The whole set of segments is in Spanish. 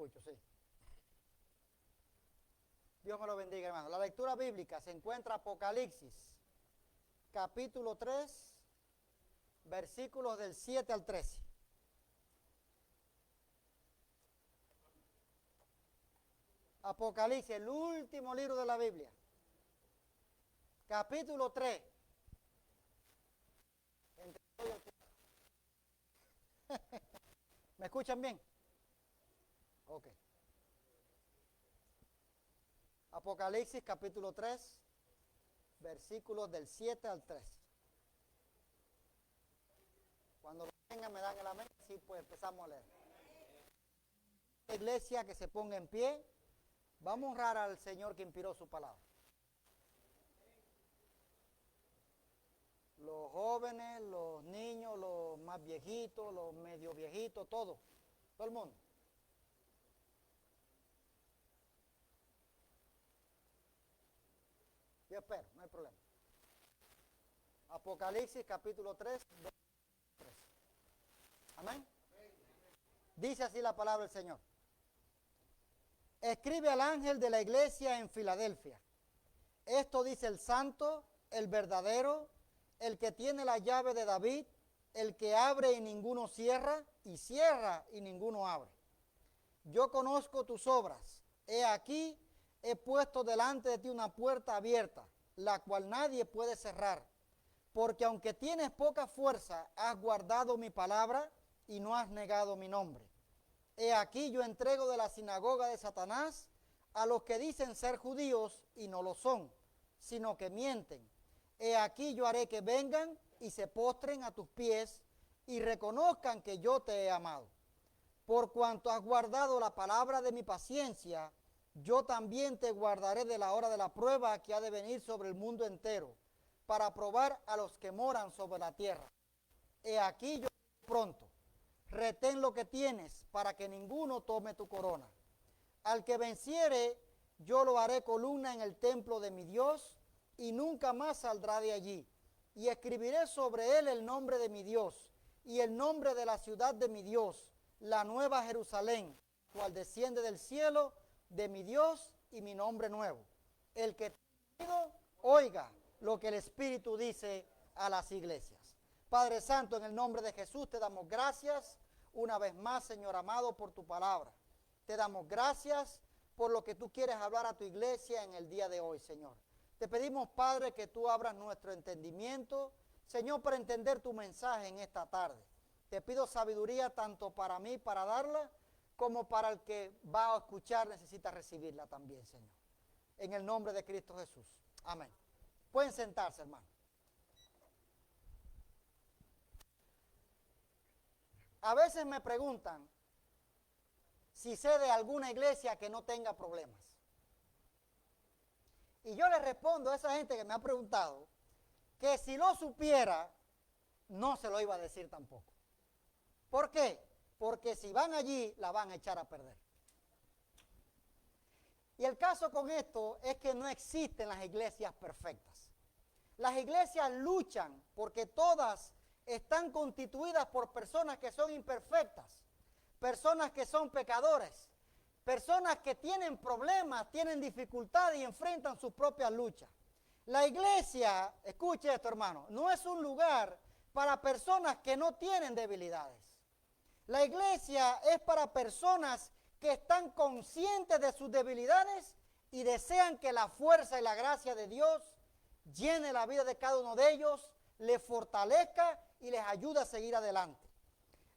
escucho, sí. Dios me lo bendiga, hermano. La lectura bíblica se encuentra Apocalipsis, capítulo 3, versículos del 7 al 13. Apocalipsis, el último libro de la Biblia. Capítulo 3. ¿Me escuchan bien? Ok. Apocalipsis capítulo 3, versículos del 7 al 13. Cuando lo tengan me dan el amén, sí, pues empezamos a leer. La iglesia que se ponga en pie, vamos a honrar al Señor que inspiró su palabra. Los jóvenes, los niños, los más viejitos, los medio viejitos, todo el mundo. Yo espero, no hay problema. Apocalipsis capítulo 3, 3. Amén. Dice así la palabra del Señor. Escribe al ángel de la iglesia en Filadelfia. Esto dice el santo, el verdadero, el que tiene la llave de David, el que abre y ninguno cierra, y cierra y ninguno abre. Yo conozco tus obras. He aquí, he puesto delante de ti una puerta abierta, la cual nadie puede cerrar. Porque aunque tienes poca fuerza, has guardado mi palabra y no has negado mi nombre. He aquí yo entrego de la sinagoga de Satanás a los que dicen ser judíos y no lo son, sino que mienten. He aquí yo haré que vengan y se postren a tus pies y reconozcan que yo te he amado. Por cuanto has guardado la palabra de mi paciencia, yo también te guardaré de la hora de la prueba que ha de venir sobre el mundo entero, para probar a los que moran sobre la tierra. He aquí yo pronto. Retén lo que tienes para que ninguno tome tu corona. Al que venciere, yo lo haré columna en el templo de mi Dios y nunca más saldrá de allí. Y escribiré sobre él el nombre de mi Dios y el nombre de la ciudad de mi Dios, la nueva Jerusalén, cual desciende del cielo de mi Dios y mi nombre nuevo. El que tenga oído, oiga lo que el Espíritu dice a las iglesias. Padre Santo, en el nombre de Jesús te damos gracias una vez más, Señor amado, por tu palabra. Te damos gracias por lo que tú quieres hablar a tu iglesia en el día de hoy, Señor. Te pedimos, Padre, que tú abras nuestro entendimiento, Señor, para entender tu mensaje en esta tarde. Te pido sabiduría tanto para mí, para darla, como para el que va a escuchar, necesita recibirla también, Señor. En el nombre de Cristo Jesús. Amén. Pueden sentarse, hermano. A veces me preguntan si sé de alguna iglesia que no tenga problemas. Y yo le respondo a esa gente que me ha preguntado que si lo supiera, no se lo iba a decir tampoco. ¿Por qué? Porque si van allí, la van a echar a perder. Y el caso con esto es que no existen las iglesias perfectas. Las iglesias luchan porque todas están constituidas por personas que son imperfectas, personas que son pecadores, personas que tienen problemas, tienen dificultades y enfrentan sus propias luchas. La iglesia, escuche esto, hermano, no es un lugar para personas que no tienen debilidades. La iglesia es para personas que están conscientes de sus debilidades y desean que la fuerza y la gracia de Dios llene la vida de cada uno de ellos, les fortalezca y les ayude a seguir adelante.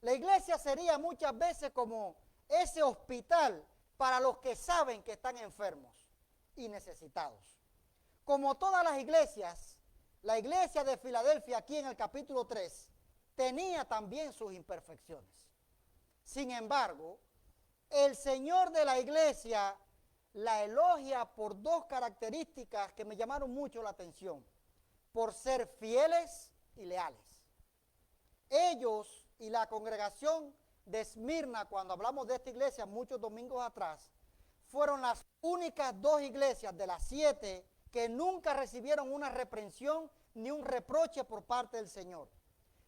La iglesia sería muchas veces como ese hospital para los que saben que están enfermos y necesitados. Como todas las iglesias, la iglesia de Filadelfia aquí en el capítulo 3 tenía también sus imperfecciones. Sin embargo, el Señor de la iglesia la elogia por dos características que me llamaron mucho la atención: por ser fieles y leales. Ellos y la congregación de Esmirna, cuando hablamos de esta iglesia muchos domingos atrás, fueron las únicas dos iglesias de las 7 que nunca recibieron una reprensión ni un reproche por parte del Señor.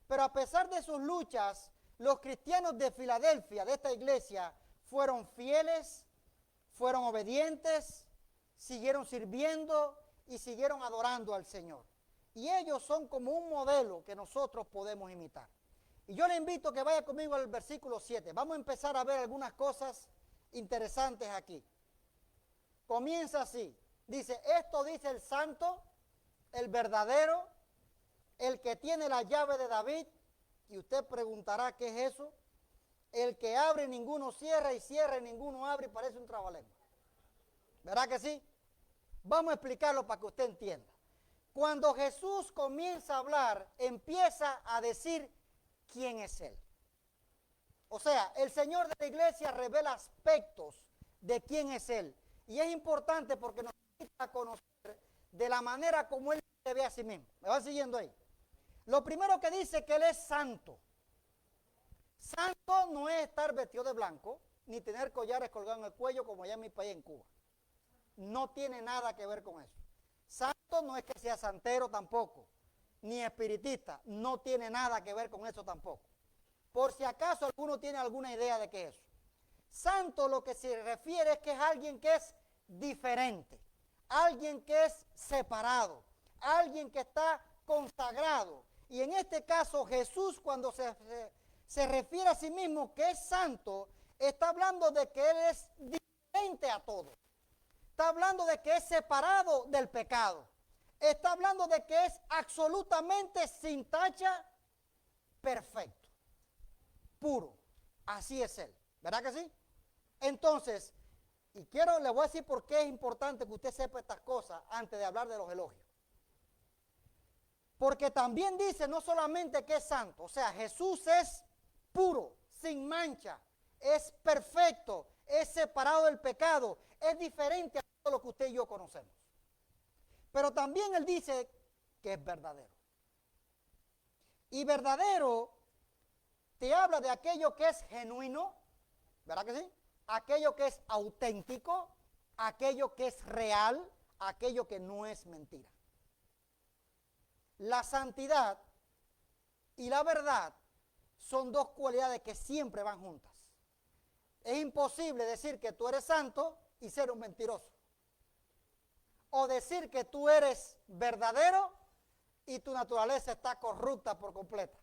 Pero a pesar de sus luchas, los cristianos de Filadelfia, de esta iglesia, fueron fieles, fueron obedientes, siguieron sirviendo y siguieron adorando al Señor. Y ellos son como un modelo que nosotros podemos imitar. Y yo le invito a que vaya conmigo al versículo 7. Vamos a empezar a ver algunas cosas interesantes aquí. Comienza así. Dice, esto dice el santo, el verdadero, el que tiene la llave de David. Y usted preguntará, ¿qué es eso? El que abre y ninguno cierra, y cierra y ninguno abre, y parece un trabalengua. ¿Verdad que sí? Vamos a explicarlo para que usted entienda. Cuando Jesús comienza a hablar, empieza a decir quién es Él. O sea, el Señor de la iglesia revela aspectos de quién es Él. Y es importante porque nos invita a conocer de la manera como Él se ve a sí mismo. ¿Me va siguiendo ahí? Lo primero que dice que Él es santo. Santo no es estar vestido de blanco, ni tener collares colgados en el cuello como allá en mi país, en Cuba. No tiene nada que ver con eso. Santo no es que sea santero tampoco, ni espiritista. No tiene nada que ver con eso tampoco. Por si acaso alguno tiene alguna idea de qué es eso. Santo lo que se refiere es que es alguien que es diferente, alguien que es separado, alguien que está consagrado. Y en este caso Jesús, cuando se refiere a sí mismo que es santo, está hablando de que Él es diferente a todos. Está hablando de que es separado del pecado. Está hablando de que es absolutamente sin tacha, perfecto, puro. Así es Él. ¿Verdad que sí? Entonces, le voy a decir por qué es importante que usted sepa estas cosas antes de hablar de los elogios. Porque también dice no solamente que es santo, o sea, Jesús es puro, sin mancha, es perfecto, es separado del pecado, es diferente a todo lo que usted y yo conocemos. Pero también Él dice que es verdadero. Y verdadero te habla de aquello que es genuino, ¿verdad que sí? Aquello que es auténtico, aquello que es real, aquello que no es mentira. La santidad y la verdad son dos cualidades que siempre van juntas. Es imposible decir que tú eres santo y ser un mentiroso. O decir que tú eres verdadero y tu naturaleza está corrupta por completa.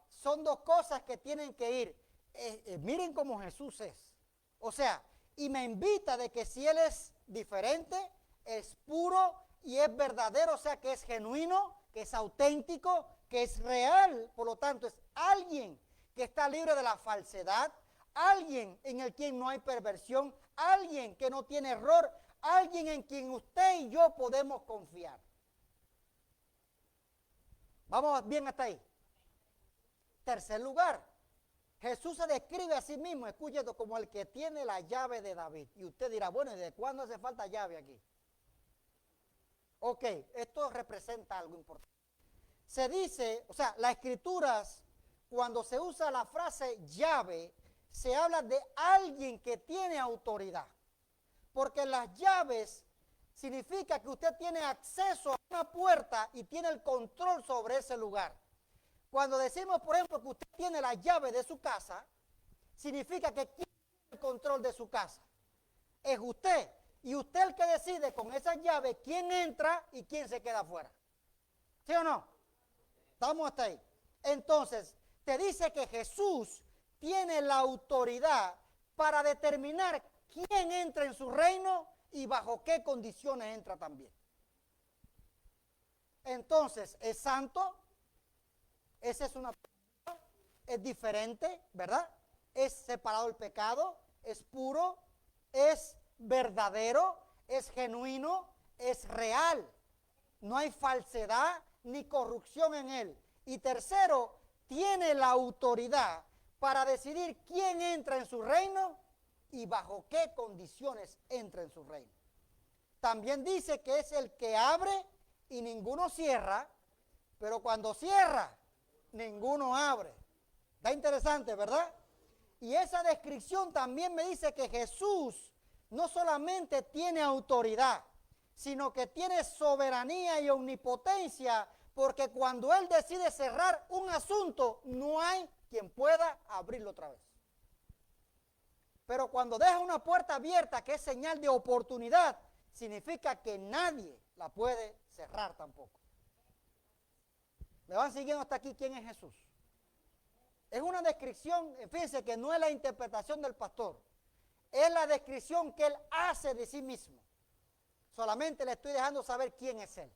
Son dos cosas que tienen que ir. Miren cómo Jesús es. O sea, y me invita de que si Él es diferente, es puro y es verdadero, o sea, que es genuino, que es auténtico, que es real, por lo tanto es alguien que está libre de la falsedad, alguien en el quien no hay perversión, alguien que no tiene error, alguien en quien usted y yo podemos confiar. ¿Vamos bien hasta ahí? Tercer lugar, Jesús se describe a sí mismo, escuche esto, como el que tiene la llave de David. Y usted dirá, bueno, ¿y de cuándo hace falta llave aquí? Ok, esto representa algo importante. Se dice, o sea, las escrituras, cuando se usa la frase llave, se habla de alguien que tiene autoridad. Porque las llaves significa que usted tiene acceso a una puerta y tiene el control sobre ese lugar. Cuando decimos, por ejemplo, que usted tiene la llave de su casa, significa que ¿quién tiene el control de su casa? Es usted. Y usted el que decide con esa llave quién entra y quién se queda afuera. ¿Sí o no? Estamos hasta ahí. Entonces, te dice que Jesús tiene la autoridad para determinar quién entra en su reino y bajo qué condiciones entra también. Entonces, es santo, esa es una persona, es diferente, ¿verdad? Es separado del pecado, es puro, es verdadero, es genuino, es real. No hay falsedad ni corrupción en él. Y tercero, tiene la autoridad para decidir quién entra en su reino y bajo qué condiciones entra en su reino. También dice que es el que abre y ninguno cierra, pero cuando cierra, ninguno abre. Está interesante, ¿verdad? Y esa descripción también me dice que Jesús no solamente tiene autoridad, sino que tiene soberanía y omnipotencia, porque cuando Él decide cerrar un asunto, no hay quien pueda abrirlo otra vez. Pero cuando deja una puerta abierta, que es señal de oportunidad, significa que nadie la puede cerrar tampoco. ¿Me van siguiendo hasta aquí quién es Jesús? Es una descripción, fíjense que no es la interpretación del pastor, es la descripción que él hace de sí mismo. Solamente le estoy dejando saber quién es él.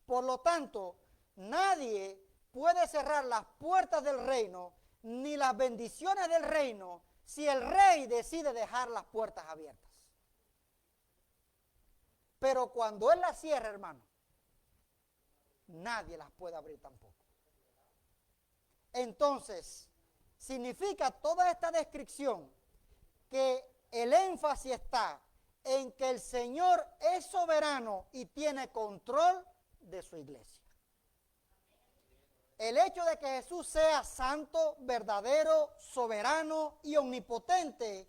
Por lo tanto, nadie puede cerrar las puertas del reino, ni las bendiciones del reino, si el rey decide dejar las puertas abiertas. Pero cuando él las cierra, hermano, nadie las puede abrir tampoco. Entonces, significa toda esta descripción que el énfasis está en que el Señor es soberano y tiene control de su iglesia. El hecho de que Jesús sea santo, verdadero, soberano y omnipotente,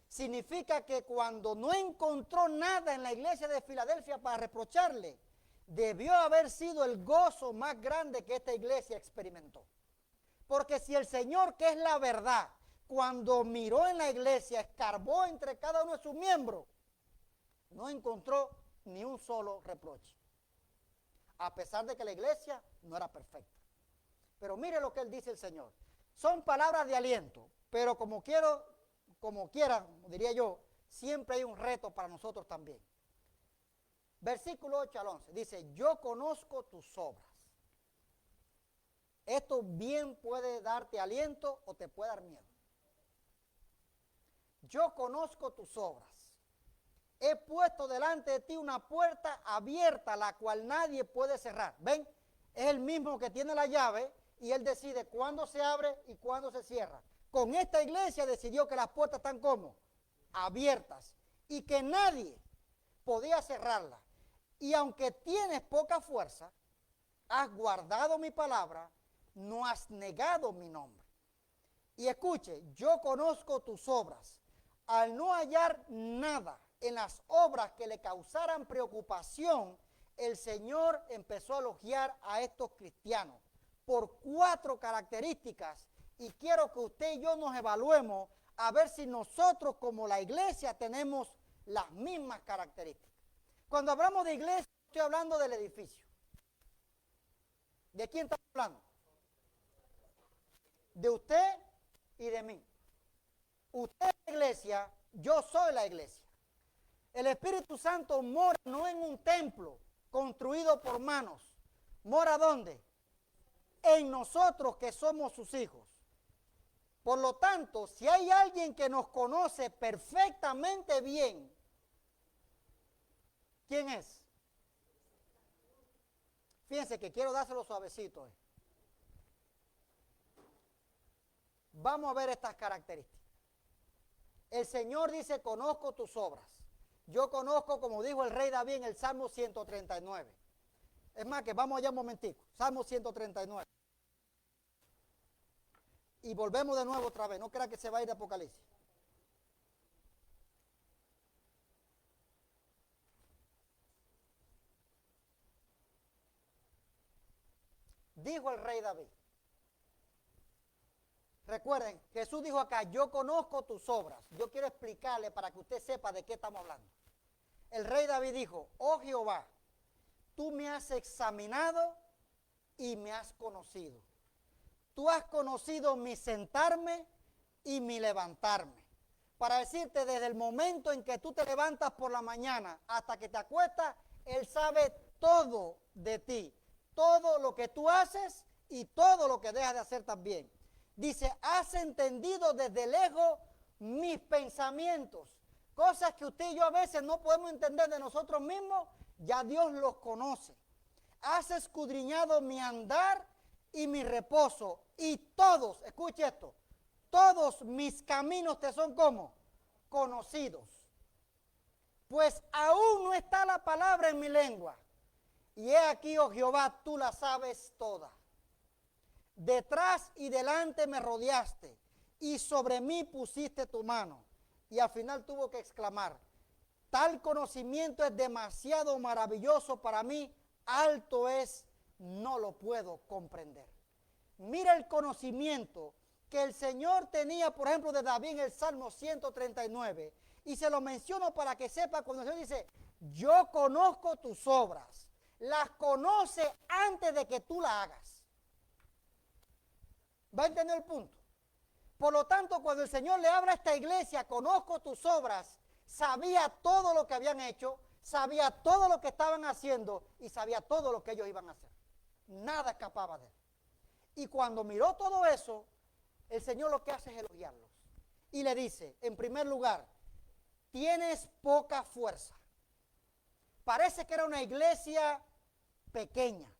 significa que cuando no encontró nada en la iglesia de Filadelfia para reprocharle, debió haber sido el gozo más grande que esta iglesia experimentó. Porque si el Señor, que es la verdad, cuando miró en la iglesia, escarbó entre cada uno de sus miembros, no encontró ni un solo reproche. A pesar de que la iglesia no era perfecta. Pero mire lo que él dice el Señor. Son palabras de aliento, pero como quiera, diría yo, siempre hay un reto para nosotros también. Versículo 8 al 11, dice, yo conozco tus obras. Esto bien puede darte aliento o te puede dar miedo. Yo conozco tus obras. He puesto delante de ti una puerta abierta, la cual nadie puede cerrar. ¿Ven? Es el mismo que tiene la llave y él decide cuándo se abre y cuándo se cierra. Con esta iglesia decidió que las puertas están como abiertas y que nadie podía cerrarlas. Y aunque tienes poca fuerza, has guardado mi palabra, no has negado mi nombre. Y escuche, yo conozco tus obras. Al no hallar nada en las obras que le causaran preocupación, el Señor empezó a elogiar a estos cristianos por 4 características. Y quiero que usted y yo nos evaluemos a ver si nosotros como la iglesia tenemos las mismas características. Cuando hablamos de iglesia, estoy hablando del edificio. ¿De quién estamos hablando? De usted y de mí. Usted es la iglesia, yo soy la iglesia. El Espíritu Santo mora no en un templo construido por manos. ¿Mora dónde? En nosotros que somos sus hijos. Por lo tanto, si hay alguien que nos conoce perfectamente bien, ¿quién es? Fíjense que quiero dárselo suavecito. Vamos a ver estas características. El Señor dice, conozco tus obras. Yo conozco, como dijo el rey David en el Salmo 139. Es más, que vamos allá un momentico. Salmo 139. Y volvemos de nuevo otra vez. No crea que se va a ir de Apocalipsis. Dijo el rey David. Recuerden, Jesús dijo acá, yo conozco tus obras. Yo quiero explicarle para que usted sepa de qué estamos hablando. El rey David dijo, oh Jehová, tú me has examinado y me has conocido. Tú has conocido mi sentarme y mi levantarme. Para decirte, desde el momento en que tú te levantas por la mañana hasta que te acuestas, Él sabe todo de ti. Todo lo que tú haces y todo lo que dejas de hacer también. Dice, has entendido desde lejos mis pensamientos. Cosas que usted y yo a veces no podemos entender de nosotros mismos, ya Dios los conoce. Has escudriñado mi andar y mi reposo. Y todos, escuche esto, todos mis caminos te son como conocidos. Pues aún no está la palabra en mi lengua. Y he aquí, oh Jehová, tú la sabes toda. Detrás y delante me rodeaste y sobre mí pusiste tu mano. Y al final tuvo que exclamar, tal conocimiento es demasiado maravilloso para mí, alto es, no lo puedo comprender. Mira el conocimiento que el Señor tenía, por ejemplo, de David en el Salmo 139. Y se lo menciono para que sepa cuando el Señor dice, yo conozco tus obras, las conoce antes de que tú las hagas. ¿Va a entender el punto? Por lo tanto, cuando el Señor le habla a esta iglesia, conozco tus obras, sabía todo lo que habían hecho, sabía todo lo que estaban haciendo y sabía todo lo que ellos iban a hacer. Nada escapaba de él. Y cuando miró todo eso, el Señor lo que hace es elogiarlos. Y le dice, en primer lugar, tienes poca fuerza. Parece que era una iglesia pequeña.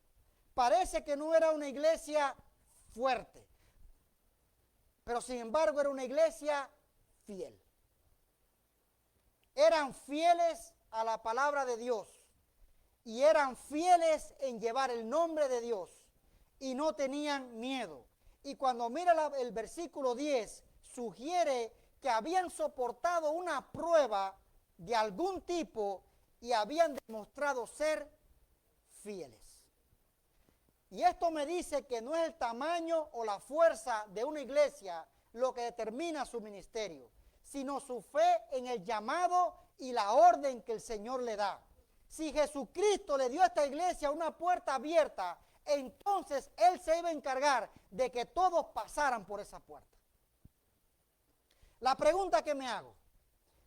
Parece que no era una iglesia fuerte. Pero sin embargo era una iglesia fiel. Eran fieles a la palabra de Dios. Y eran fieles en llevar el nombre de Dios. Y no tenían miedo. Y cuando mira el versículo 10, sugiere que habían soportado una prueba de algún tipo y habían demostrado ser fieles. Y esto me dice que no es el tamaño o la fuerza de una iglesia lo que determina su ministerio, sino su fe en el llamado y la orden que el Señor le da. Si Jesucristo le dio a esta iglesia una puerta abierta, entonces Él se iba a encargar de que todos pasaran por esa puerta. La pregunta que me hago,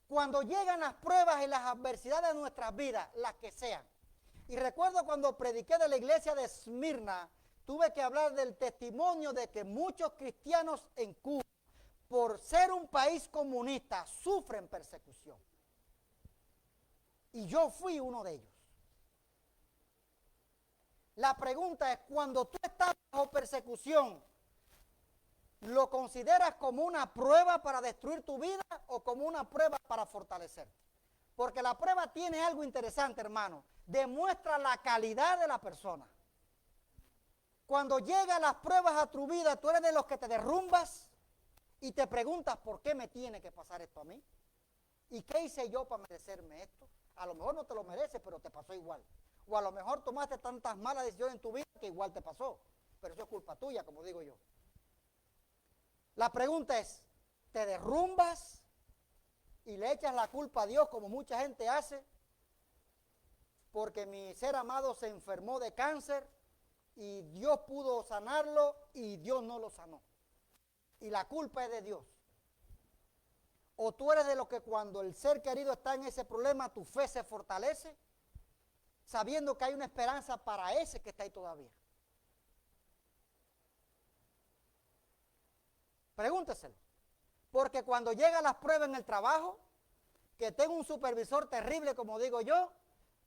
cuando llegan las pruebas y las adversidades de nuestras vidas, las que sean, y recuerdo cuando prediqué de la iglesia de Esmirna, tuve que hablar del testimonio de que muchos cristianos en Cuba, por ser un país comunista, sufren persecución. Y yo fui uno de ellos. La pregunta es, cuando tú estás bajo persecución, ¿lo consideras como una prueba para destruir tu vida o como una prueba para fortalecerte? Porque la prueba tiene algo interesante, hermano. Demuestra la calidad de la persona. Cuando llegan las pruebas a tu vida, tú eres de los que te derrumbas y te preguntas, ¿por qué me tiene que pasar esto a mí? ¿Y qué hice yo para merecerme esto? A lo mejor no te lo mereces, pero te pasó igual. O a lo mejor tomaste tantas malas decisiones en tu vida que igual te pasó. Pero eso es culpa tuya, como digo yo. La pregunta es, ¿te derrumbas y le echas la culpa a Dios como mucha gente hace? Porque mi ser amado se enfermó de cáncer y Dios pudo sanarlo y Dios no lo sanó. Y la culpa es de Dios. O tú eres de los que cuando el ser querido está en ese problema, tu fe se fortalece, sabiendo que hay una esperanza para ese que está ahí todavía. Pregúnteselo. Porque cuando llegan las pruebas en el trabajo, que tengo un supervisor terrible, como digo yo,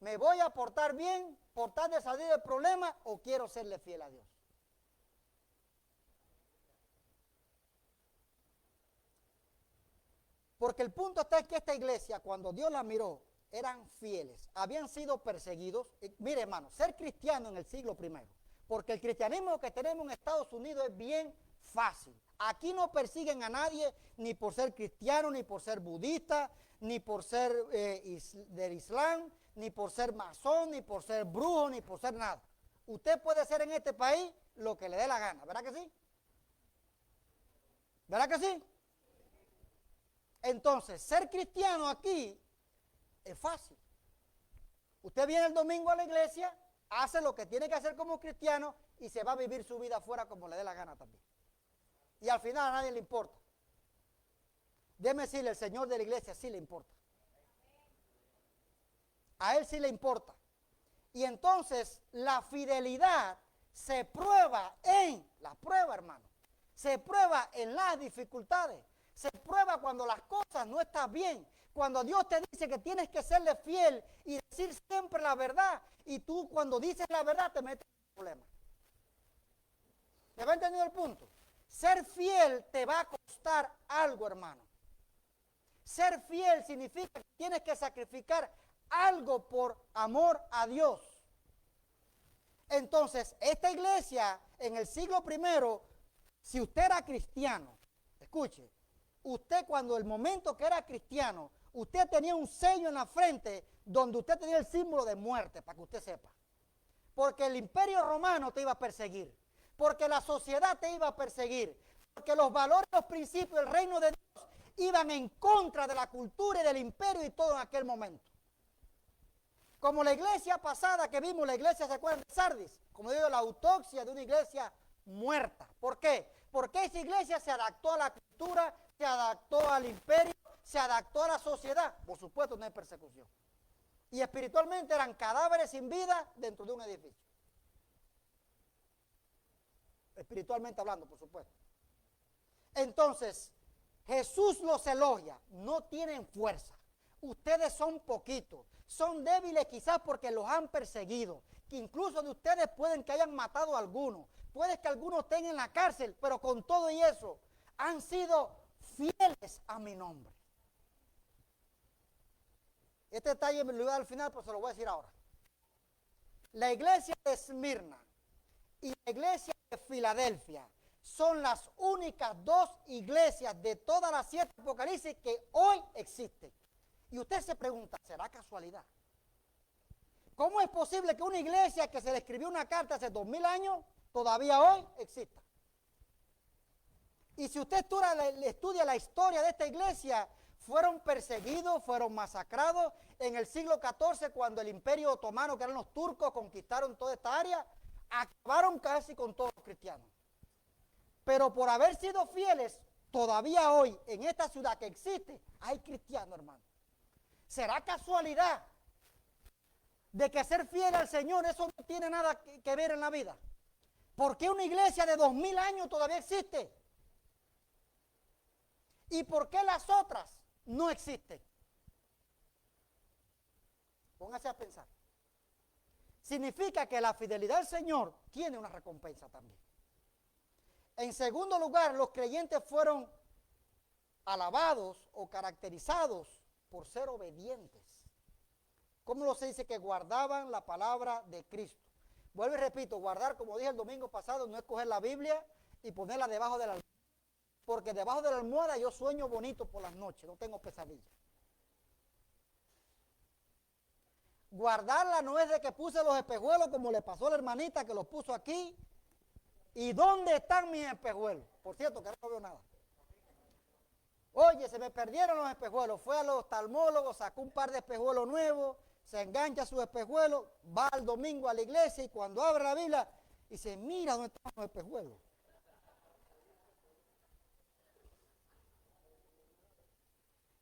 ¿me voy a portar bien, por tal de salir del problema o quiero serle fiel a Dios? Porque el punto está en que esta iglesia, cuando Dios la miró, eran fieles, habían sido perseguidos. Mire, hermano, ser cristiano en el siglo I, porque el cristianismo que tenemos en Estados Unidos es bien fácil. Aquí no persiguen a nadie ni por ser cristiano, ni por ser budista, ni por ser del Islam, ni por ser masón, ni por ser brujo, ni por ser nada. Usted puede ser en este país lo que le dé la gana, ¿verdad que sí? ¿Verdad que sí? Entonces, ser cristiano aquí es fácil. Usted viene el domingo a la iglesia, hace lo que tiene que hacer como cristiano y se va a vivir su vida afuera como le dé la gana también. Y al final a nadie le importa. Déjeme decirle, el Señor de la iglesia sí le importa. A Él sí le importa. Y entonces la fidelidad se prueba hermano, se prueba en las dificultades. Se prueba cuando las cosas no están bien. Cuando Dios te dice que tienes que serle fiel y decir siempre la verdad. Y tú cuando dices la verdad te metes en problemas. ¿Me va entendiendo el punto? Ser fiel te va a costar algo, hermano. Ser fiel significa que tienes que sacrificar algo por amor a Dios. Entonces, esta iglesia en el siglo I, si usted era cristiano, escuche, usted cuando el momento que era cristiano, usted tenía un sello en la frente donde usted tenía el símbolo de muerte, para que usted sepa. Porque el imperio romano te iba a perseguir, porque la sociedad te iba a perseguir, porque los valores, los principios del reino de Dios iban en contra de la cultura y del imperio y todo en aquel momento. Como la iglesia pasada que vimos, la iglesia, ¿se acuerdan de Sardis? Como digo, la autopsia de una iglesia muerta. ¿Por qué? Porque esa iglesia se adaptó a la cultura, se adaptó al imperio, se adaptó a la sociedad. Por supuesto, no hay persecución. Y espiritualmente eran cadáveres sin vida dentro de un edificio. Espiritualmente hablando, por supuesto. Entonces, Jesús los elogia, no tienen fuerza. Ustedes son poquitos, son débiles quizás porque los han perseguido, que incluso de ustedes pueden que hayan matado a algunos, puede que algunos estén en la cárcel, pero con todo y eso han sido fieles a mi nombre. Este detalle me lo iba a dar al final, pero se lo voy a decir ahora. La iglesia de Esmirna y la iglesia de Filadelfia son las únicas dos iglesias de todas las 7 Apocalipsis que hoy existen. Y usted se pregunta, ¿será casualidad? ¿Cómo es posible que una iglesia que se le escribió una carta hace 2000 años todavía hoy exista? Y si usted estudia la historia de esta iglesia, fueron perseguidos, fueron masacrados en el siglo XIV cuando el imperio otomano, que eran los turcos, conquistaron toda esta área, acabaron casi con todos los cristianos. Pero por haber sido fieles, todavía hoy en esta ciudad que existe, hay cristianos, hermano. ¿Será casualidad de que ser fiel al Señor eso no tiene nada que ver en la vida? ¿Por qué una iglesia de 2000 años todavía existe? ¿Y por qué las otras no existen? Póngase a pensar. Significa que la fidelidad al Señor tiene una recompensa también. En segundo lugar, los creyentes fueron alabados o caracterizados por ser obedientes. ¿Cómo lo se dice? Que guardaban la palabra de Cristo. Vuelvo y repito, guardar, como dije el domingo pasado, no es coger la Biblia y ponerla debajo de la almohada. Porque debajo de la almohada yo sueño bonito por las noches, no tengo pesadillas. Guardarla no es de que puse los espejuelos como le pasó a la hermanita que los puso aquí. ¿Y dónde están mis espejuelos? Por cierto, que no veo nada. Oye, se me perdieron los espejuelos. Fue a los oftalmólogos, sacó un par de espejuelos nuevos, se engancha sus espejuelos, va al domingo a la iglesia y cuando abre la Biblia dice, mira dónde están los espejuelos.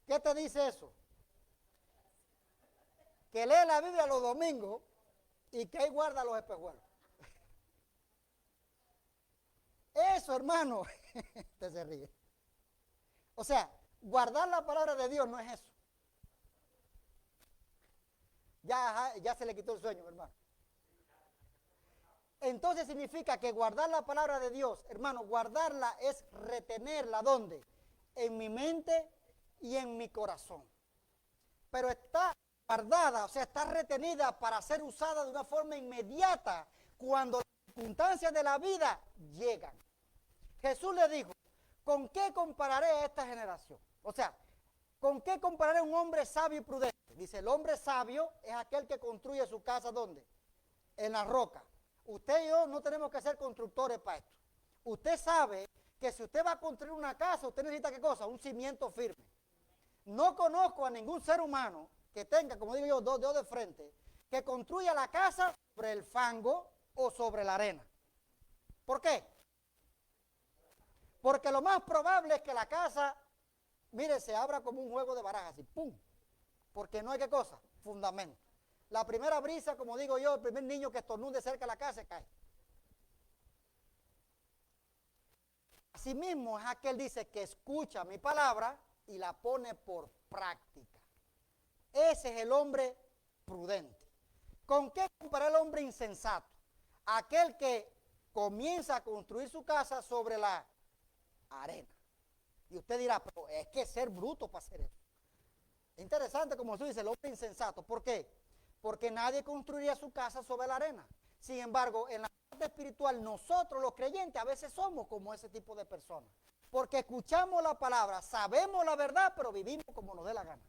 ¿Qué te dice eso? Que lee la Biblia los domingos y que ahí guarda los espejuelos. Eso, hermano, usted se ríe. O sea, guardar la palabra de Dios no es eso. Ya se le quitó el sueño, hermano. Entonces significa que guardar la palabra de Dios, hermano, guardarla es retenerla, ¿dónde? En mi mente y en mi corazón. Pero está guardada, o sea, está retenida para ser usada de una forma inmediata cuando las circunstancias de la vida llegan. Jesús le dijo, ¿con qué compararé a esta generación? O sea, ¿con qué compararé a un hombre sabio y prudente? Dice, el hombre sabio es aquel que construye su casa, ¿dónde? En la roca. Usted y yo no tenemos que ser constructores para esto. Usted sabe que si usted va a construir una casa, usted necesita ¿qué cosa? Un cimiento firme. No conozco a ningún ser humano que tenga, como digo yo, dos dedos de frente, que construya la casa sobre el fango o sobre la arena. ¿Por qué? Porque lo más probable es que la casa, mire, se abra como un juego de barajas y ¡pum! Porque no hay ¿qué cosa? Fundamento. La primera brisa, como digo yo, el primer niño que estornude cerca de la casa se cae. Asimismo es aquel dice que escucha mi palabra y la pone por práctica. Ese es el hombre prudente. ¿Con qué comparar el hombre insensato? Aquel que comienza a construir su casa sobre la arena. Y usted dirá, pero es que ser bruto para hacer eso. Es interesante como Jesús dice, el hombre insensato. ¿Por qué? Porque nadie construiría su casa sobre la arena. Sin embargo, en la parte espiritual, nosotros los creyentes a veces somos como ese tipo de personas. Porque escuchamos la palabra, sabemos la verdad, pero vivimos como nos dé la gana.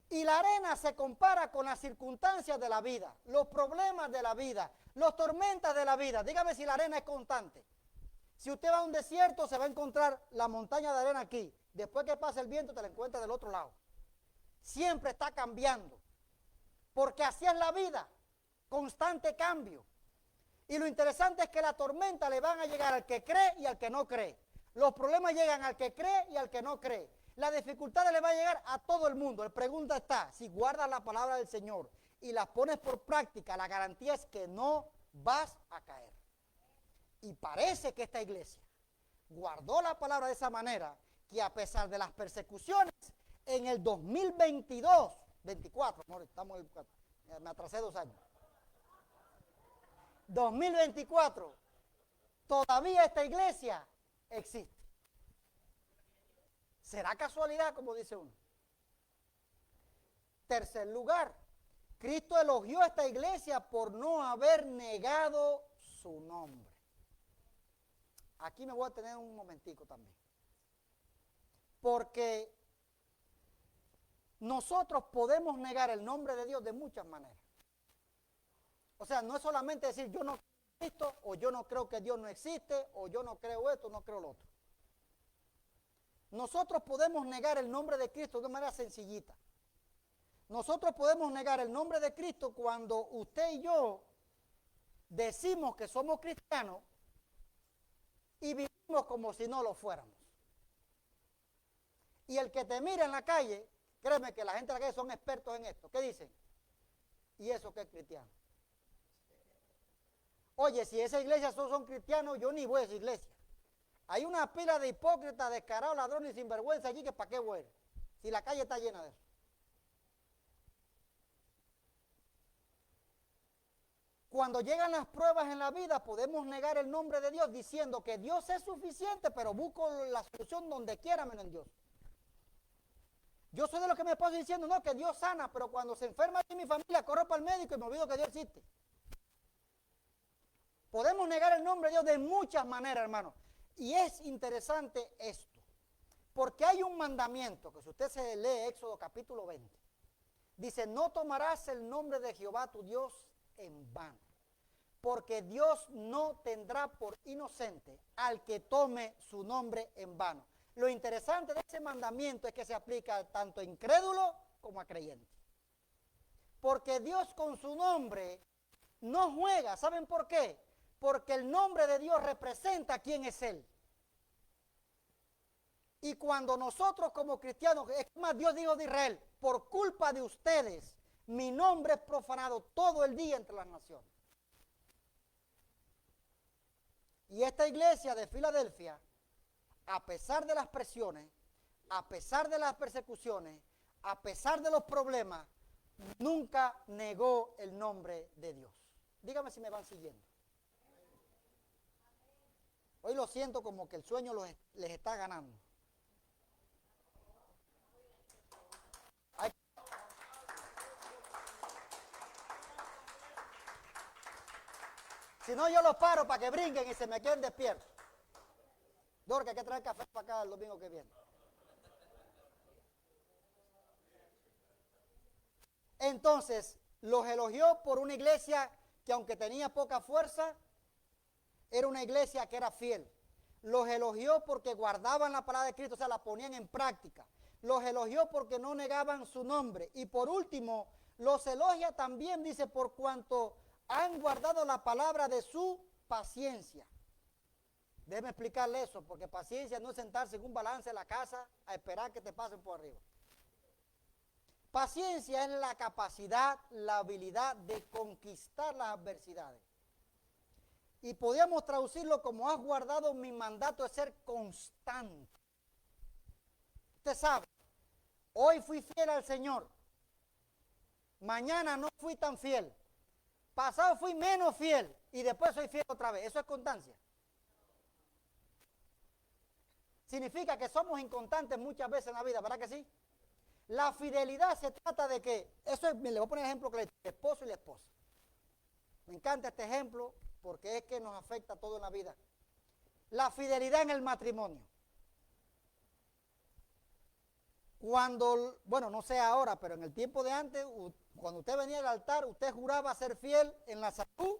Y la arena se compara con las circunstancias de la vida, los problemas de la vida, las tormentas de la vida. Dígame si la arena es constante. Si usted va a un desierto, se va a encontrar la montaña de arena aquí. Después que pasa el viento, te la encuentra del otro lado. Siempre está cambiando. Porque así es la vida. Constante cambio. Y lo interesante es que la tormenta le van a llegar al que cree y al que no cree. Los problemas llegan al que cree y al que no cree. Las dificultades le van a llegar a todo el mundo. La pregunta está, si guardas la palabra del Señor y las pones por práctica, la garantía es que no vas a caer. Y parece que esta iglesia guardó la palabra de esa manera, que a pesar de las persecuciones, en el 2022, 24, estamos me atrasé 2 años, 2024, todavía esta iglesia existe. ¿Será casualidad, como dice uno? Tercer lugar, Cristo elogió a esta iglesia por no haber negado su nombre. Aquí me voy a tener un momentico también. Porque nosotros podemos negar el nombre de Dios de muchas maneras. O sea, no es solamente decir yo no creo en Cristo, o yo no creo que Dios no existe, o yo no creo esto, no creo lo otro. Nosotros podemos negar el nombre de Cristo de manera sencillita. Nosotros podemos negar el nombre de Cristo cuando usted y yo decimos que somos cristianos y vivimos como si no lo fuéramos. Y el que te mira en la calle, créeme que la gente de la calle son expertos en esto. ¿Qué dicen? ¿Y eso qué es cristiano? Oye, si esa iglesia son cristianos, yo ni voy a esa iglesia. Hay una pila de hipócritas, descarados, ladrones y sinvergüenza allí que para qué voy, si la calle está llena de eso. Cuando llegan las pruebas en la vida, podemos negar el nombre de Dios diciendo que Dios es suficiente, pero busco la solución donde quiera menos en Dios. Yo soy de los que me paso diciendo, no, que Dios sana, pero cuando se enferma en mi familia, corro para el médico y me olvido que Dios existe. Podemos negar el nombre de Dios de muchas maneras, hermano. Y es interesante esto, porque hay un mandamiento, que si usted se lee Éxodo capítulo 20, dice, no tomarás el nombre de Jehová tu Dios en vano, porque Dios no tendrá por inocente al que tome su nombre en vano. Lo interesante de ese mandamiento es que se aplica tanto a incrédulo como a creyente. Porque Dios con su nombre no juega. ¿Saben por qué? Porque el nombre de Dios representa quién es Él. Y cuando nosotros como cristianos, es más, Dios dijo de Israel, por culpa de ustedes, mi nombre es profanado todo el día entre las naciones. Y esta iglesia de Filadelfia, a pesar de las presiones, a pesar de las persecuciones, a pesar de los problemas, nunca negó el nombre de Dios. Dígame si me van siguiendo. Hoy lo siento como que el sueño les está ganando. Si no, yo los paro para que brinquen y se me queden despiertos. Dorca, hay que traer café para acá el domingo que viene. Entonces, los elogió por una iglesia que aunque tenía poca fuerza, era una iglesia que era fiel. Los elogió porque guardaban la palabra de Cristo, o sea, la ponían en práctica. Los elogió porque no negaban su nombre. Y por último, los elogia también, dice, por cuanto han guardado la palabra de su paciencia. Déjeme explicarle eso, porque paciencia no es sentarse en un balance en la casa a esperar que te pasen por arriba. Paciencia es la capacidad, la habilidad de conquistar las adversidades. Y podríamos traducirlo como has guardado mi mandato de ser constante. Usted sabe, hoy fui fiel al Señor, mañana no fui tan fiel, pasado fui menos fiel y después soy fiel otra vez. Eso es constancia. Significa que somos inconstantes muchas veces en la vida, ¿verdad que sí? La fidelidad se trata de que, eso es, le voy a poner el ejemplo que el esposo y la esposa. Me encanta este ejemplo porque es que nos afecta todo en la vida. La fidelidad en el matrimonio. Cuando, bueno, no sé ahora, pero en el tiempo de antes, cuando usted venía al altar, usted juraba ser fiel en la salud.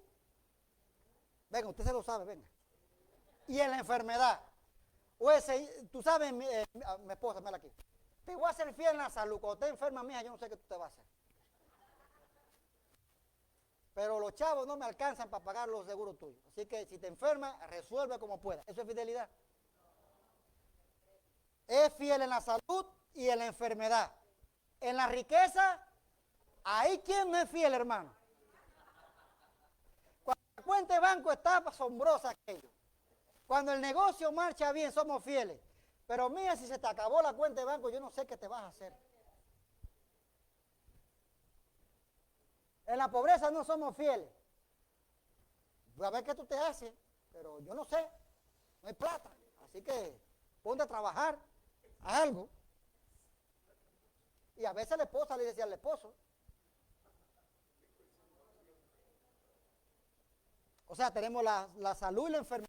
Venga, usted se lo sabe, venga. y en la enfermedad. O ese, tú sabes, mi esposa, mira aquí. Te voy a hacer fiel en la salud. Cuando estés enferma, mija, yo no sé qué tú te vas a hacer. Pero los chavos no me alcanzan para pagar los seguros tuyos. Así que si te enfermas, resuelve como pueda. Eso es fidelidad. Es fiel en la salud y en la enfermedad. En la riqueza, ahí quien no es fiel, hermano. Cuando la cuenta de banco está asombrosa aquello. Cuando el negocio marcha bien, somos fieles. Pero mira, si se te acabó la cuenta de banco, yo no sé qué te vas a hacer. En la pobreza no somos fieles. Voy a ver qué tú te haces, pero yo no sé. No hay plata. Así que ponte a trabajar, haz algo. Y a veces la esposa le decía al esposo. O sea, tenemos la salud y la enfermedad.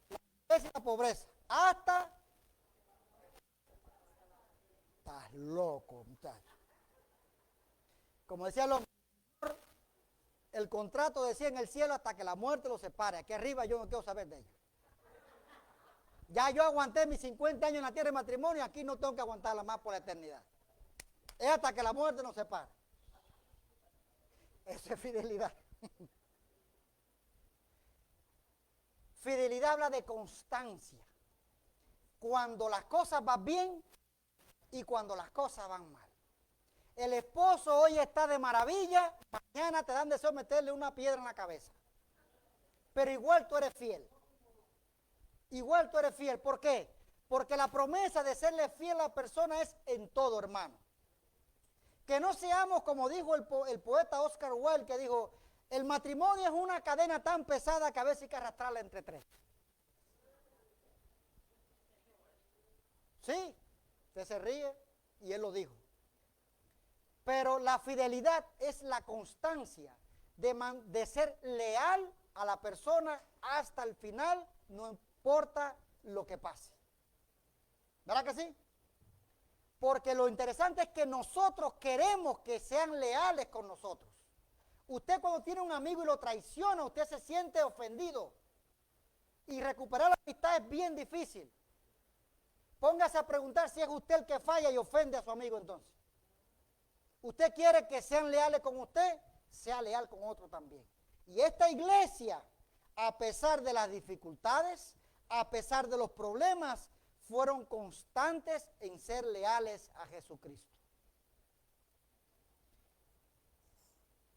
La pobreza y la pobreza. Hasta... Estás loco, muchacho. Como decía el contrato decía en el cielo hasta que la muerte los separe. Aquí arriba yo no quiero saber de ellos. Ya yo aguanté mis 50 años en la tierra de matrimonio, aquí no tengo que aguantarla más por la eternidad. Es hasta que la muerte nos separe. Eso es fidelidad. Fidelidad habla de constancia. Cuando las cosas van bien y cuando las cosas van mal. El esposo hoy está de maravilla, mañana te dan deseo meterle una piedra en la cabeza. Pero igual tú eres fiel. Igual tú eres fiel. ¿Por qué? Porque la promesa de serle fiel a la persona es en todo, hermano. Que no seamos como dijo el poeta Oscar Wilde, que dijo, el matrimonio es una cadena tan pesada que a veces hay que arrastrarla entre tres. Sí, usted se ríe y él lo dijo. Pero la fidelidad es la constancia de ser leal a la persona hasta el final, no importa lo que pase. ¿Verdad que sí? Porque lo interesante es que nosotros queremos que sean leales con nosotros. Usted cuando tiene un amigo y lo traiciona, usted se siente ofendido. Y recuperar la amistad es bien difícil. Póngase a preguntar si es usted el que falla y ofende a su amigo entonces. Usted quiere que sean leales con usted, sea leal con otro también. Y esta iglesia, a pesar de las dificultades, a pesar de los problemas, fueron constantes en ser leales a Jesucristo.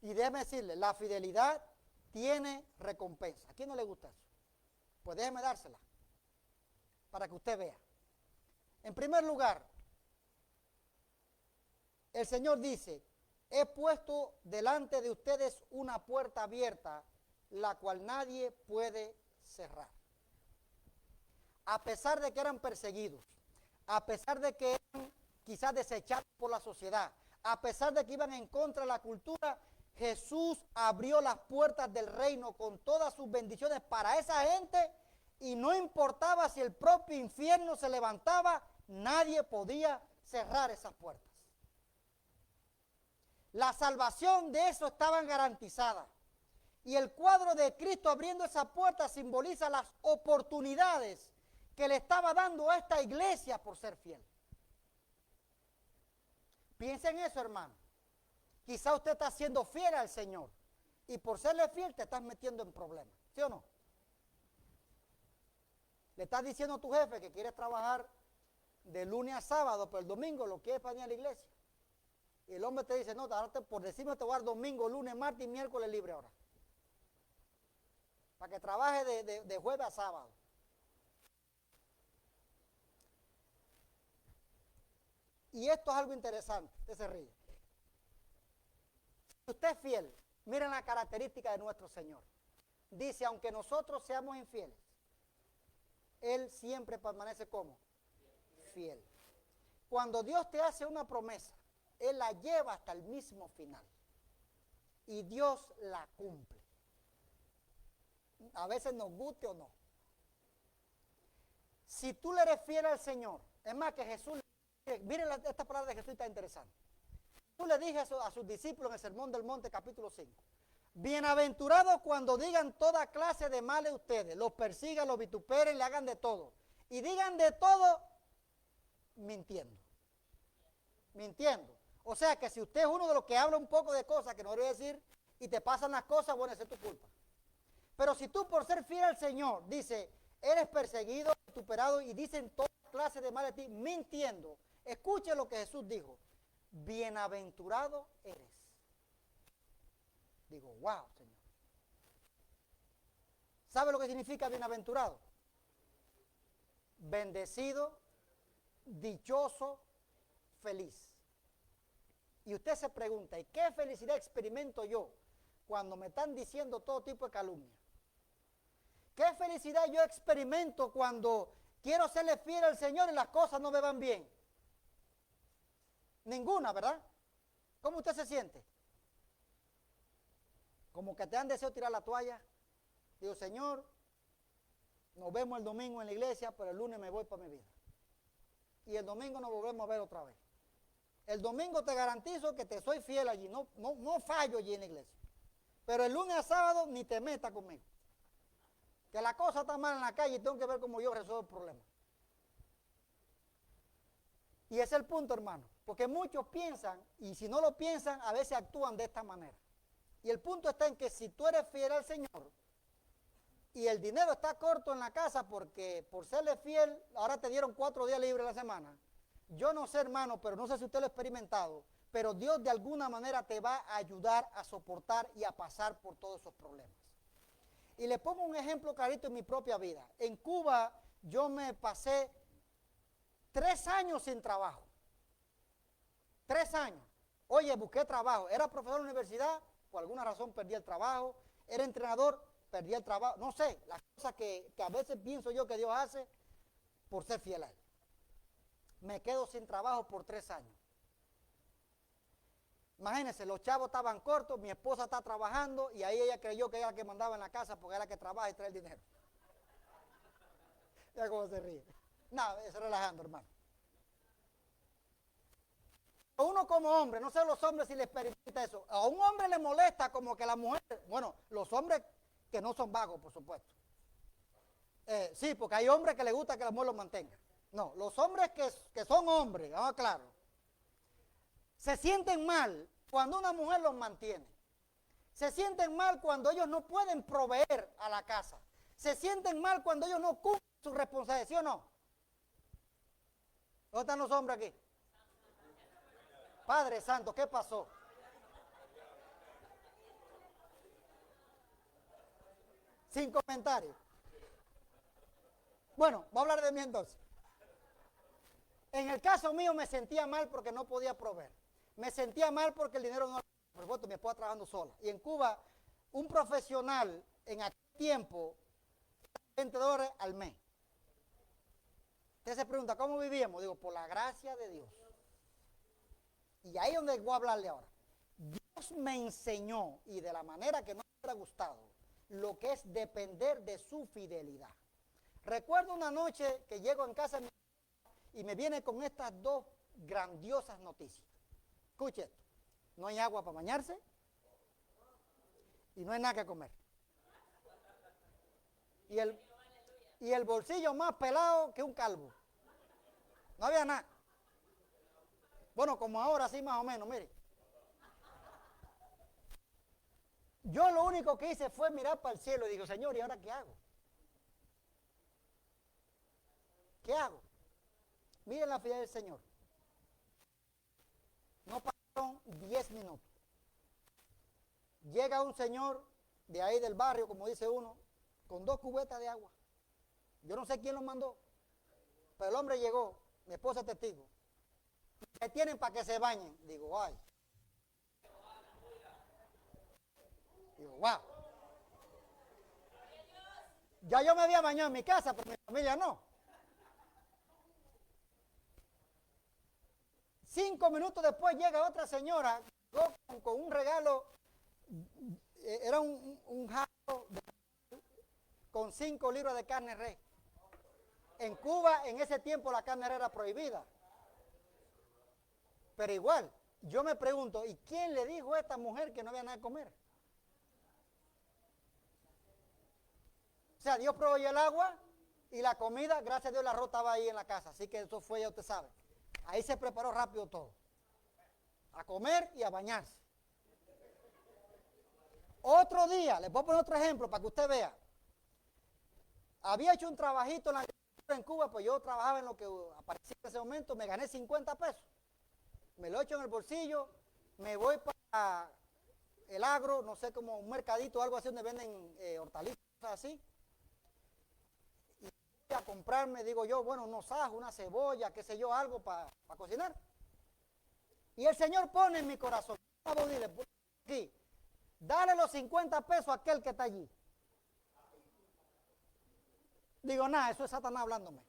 Y déjeme decirle, la fidelidad tiene recompensa. ¿A quién no le gusta eso? Pues déjeme dársela, para que usted vea. En primer lugar, el Señor dice, he puesto delante de ustedes una puerta abierta, la cual nadie puede cerrar. A pesar de que eran perseguidos, a pesar de que eran quizás desechados por la sociedad, a pesar de que iban en contra de la cultura, Jesús abrió las puertas del reino con todas sus bendiciones para esa gente y no importaba si el propio infierno se levantaba, nadie podía cerrar esas puertas. La salvación de eso estaba garantizada. Y el cuadro de Cristo abriendo esa puerta simboliza las oportunidades que le estaba dando a esta iglesia por ser fiel. Piensa en eso, hermano. Quizá usted está siendo fiel al Señor y por serle fiel te estás metiendo en problemas, ¿sí o no? Le estás diciendo a tu jefe que quieres trabajar de lunes a sábado, pero el domingo lo quieres para ir a la iglesia. Y el hombre te dice, no, por decirme te voy a dar domingo, lunes, martes y miércoles libre ahora. Para que trabaje de jueves a sábado. Y esto es algo interesante, usted se ríe. Si usted es fiel, miren la característica de nuestro Señor. Dice, aunque nosotros seamos infieles, Él siempre permanece como fiel. Cuando Dios te hace una promesa, Él la lleva hasta el mismo final. Y Dios la cumple. A veces nos guste o no. Si tú le eres fiel al Señor, es más que Jesús, miren esta palabra de Jesús está interesante. Jesús le dije a sus discípulos en el Sermón del Monte capítulo 5, Bienaventurados cuando digan toda clase de males ustedes, los persigan, los vituperen, le hagan de todo. Y digan de todo mintiendo. Mintiendo. O sea que si usted es uno de los que habla un poco de cosas que no debe decir y te pasan las cosas, bueno, esa es tu culpa. Pero si tú por ser fiel al Señor, dice, eres perseguido, vituperado y dicen toda clase de mal de ti, mintiendo, escuche lo que Jesús dijo, bienaventurado eres. Digo, wow, Señor. ¿Sabe lo que significa bienaventurado? Bendecido, dichoso, feliz. Y usted se pregunta, ¿y qué felicidad experimento yo cuando me están diciendo todo tipo de calumnia? ¿Qué felicidad yo experimento cuando quiero serle fiel al Señor y las cosas no me van bien? Ninguna, ¿verdad? ¿Cómo usted se siente? Como que te han deseado tirar la toalla. Digo, Señor, nos vemos el domingo en la iglesia, pero el lunes me voy para mi vida. Y el domingo nos volvemos a ver otra vez. El domingo te garantizo que te soy fiel allí, no fallo allí en la iglesia. Pero el lunes a sábado ni te metas conmigo. Que la cosa está mal en la calle y tengo que ver cómo yo resuelvo el problema. Y ese es el punto, hermano. Porque muchos piensan, y si no lo piensan, a veces actúan de esta manera. Y el punto está en que si tú eres fiel al Señor y el dinero está corto en la casa porque por serle fiel, ahora te dieron 4 días libres a la semana. Yo no sé, hermano, pero no sé si usted lo ha experimentado, pero Dios de alguna manera te va a ayudar a soportar y a pasar por todos esos problemas. Y le pongo un ejemplo clarito en mi propia vida. En Cuba yo me pasé 3 años sin trabajo. 3 años. Oye, busqué trabajo. Era profesor de la universidad, por alguna razón perdí el trabajo. Era entrenador, perdí el trabajo. No sé, las cosas que a veces pienso yo que Dios hace por ser fiel a Él. Me quedo sin trabajo por 3 años. Imagínense, los chavos estaban cortos, mi esposa está trabajando y ahí ella creyó que era la que mandaba en la casa porque era la que trabaja y trae el dinero. Ya cómo se ríe. No, es relajando, hermano. Uno como hombre, no sé los hombres si les experimenta eso, a un hombre le molesta como que la mujer, bueno, los hombres que no son vagos, por supuesto. Sí, porque hay hombres que les gusta que la mujer los mantenga. No, los hombres que son hombres, vamos claro, se sienten mal cuando una mujer los mantiene. Se sienten mal cuando ellos no pueden proveer a la casa. Se sienten mal cuando ellos no cumplen su responsabilidad, ¿sí o no? ¿Dónde están los hombres aquí? Padre Santo, ¿qué pasó? Sin comentarios. Bueno, voy a hablar de mí entonces. En el caso mío me sentía mal porque no podía proveer. Me sentía mal porque el dinero no... Por supuesto, mi esposa trabajando sola. Y en Cuba, un profesional en aquel tiempo, $20 al mes. Usted se pregunta, ¿cómo vivíamos? Digo, por la gracia de Dios. Y ahí es donde voy a hablarle ahora. Dios me enseñó, y de la manera que no me hubiera gustado, lo que es depender de su fidelidad. Recuerdo una noche que llego en casa y me viene con estas 2 grandiosas noticias. Escuche esto, no hay agua para bañarse y no hay nada que comer. Y el bolsillo más pelado que un calvo. No había nada. Bueno, como ahora sí más o menos, mire. Yo lo único que hice fue mirar para el cielo y digo, Señor, ¿y ahora qué hago? ¿Qué hago? Miren la fidelidad del Señor. No pasaron 10 minutos. Llega un señor de ahí del barrio, como dice uno, con 2 cubetas de agua. Yo no sé quién lo mandó, pero el hombre llegó, mi esposa es testigo. ¿Qué tienen para que se bañen? Digo, ay. Digo, wow. Ya yo me había bañado en mi casa, pero mi familia no. 5 minutos después llega otra señora con un regalo, era un jarro con 5 libras de carne res. En Cuba en ese tiempo la carne res era prohibida. Pero igual, yo me pregunto, ¿y quién le dijo a esta mujer que no había nada que comer? O sea, Dios proveyó el agua y la comida, gracias a Dios el arroz estaba ahí en la casa, así que eso fue, ya usted sabe. Ahí se preparó rápido todo. A comer y a bañarse. Otro día, les voy a poner otro ejemplo para que usted vea. Había hecho un trabajito en Cuba, pues yo trabajaba en lo que aparecía en ese momento, me gané 50 pesos. Me lo echo en el bolsillo, me voy para el agro, no sé, como un mercadito o algo así donde venden hortalizas, cosas así. Y voy a comprarme, digo yo, bueno, unos ajos, una cebolla, qué sé yo, algo para cocinar. Y el Señor pone en mi corazón, aquí, dale los 50 pesos a aquel que está allí. Digo, nada, eso es Satanás hablándome.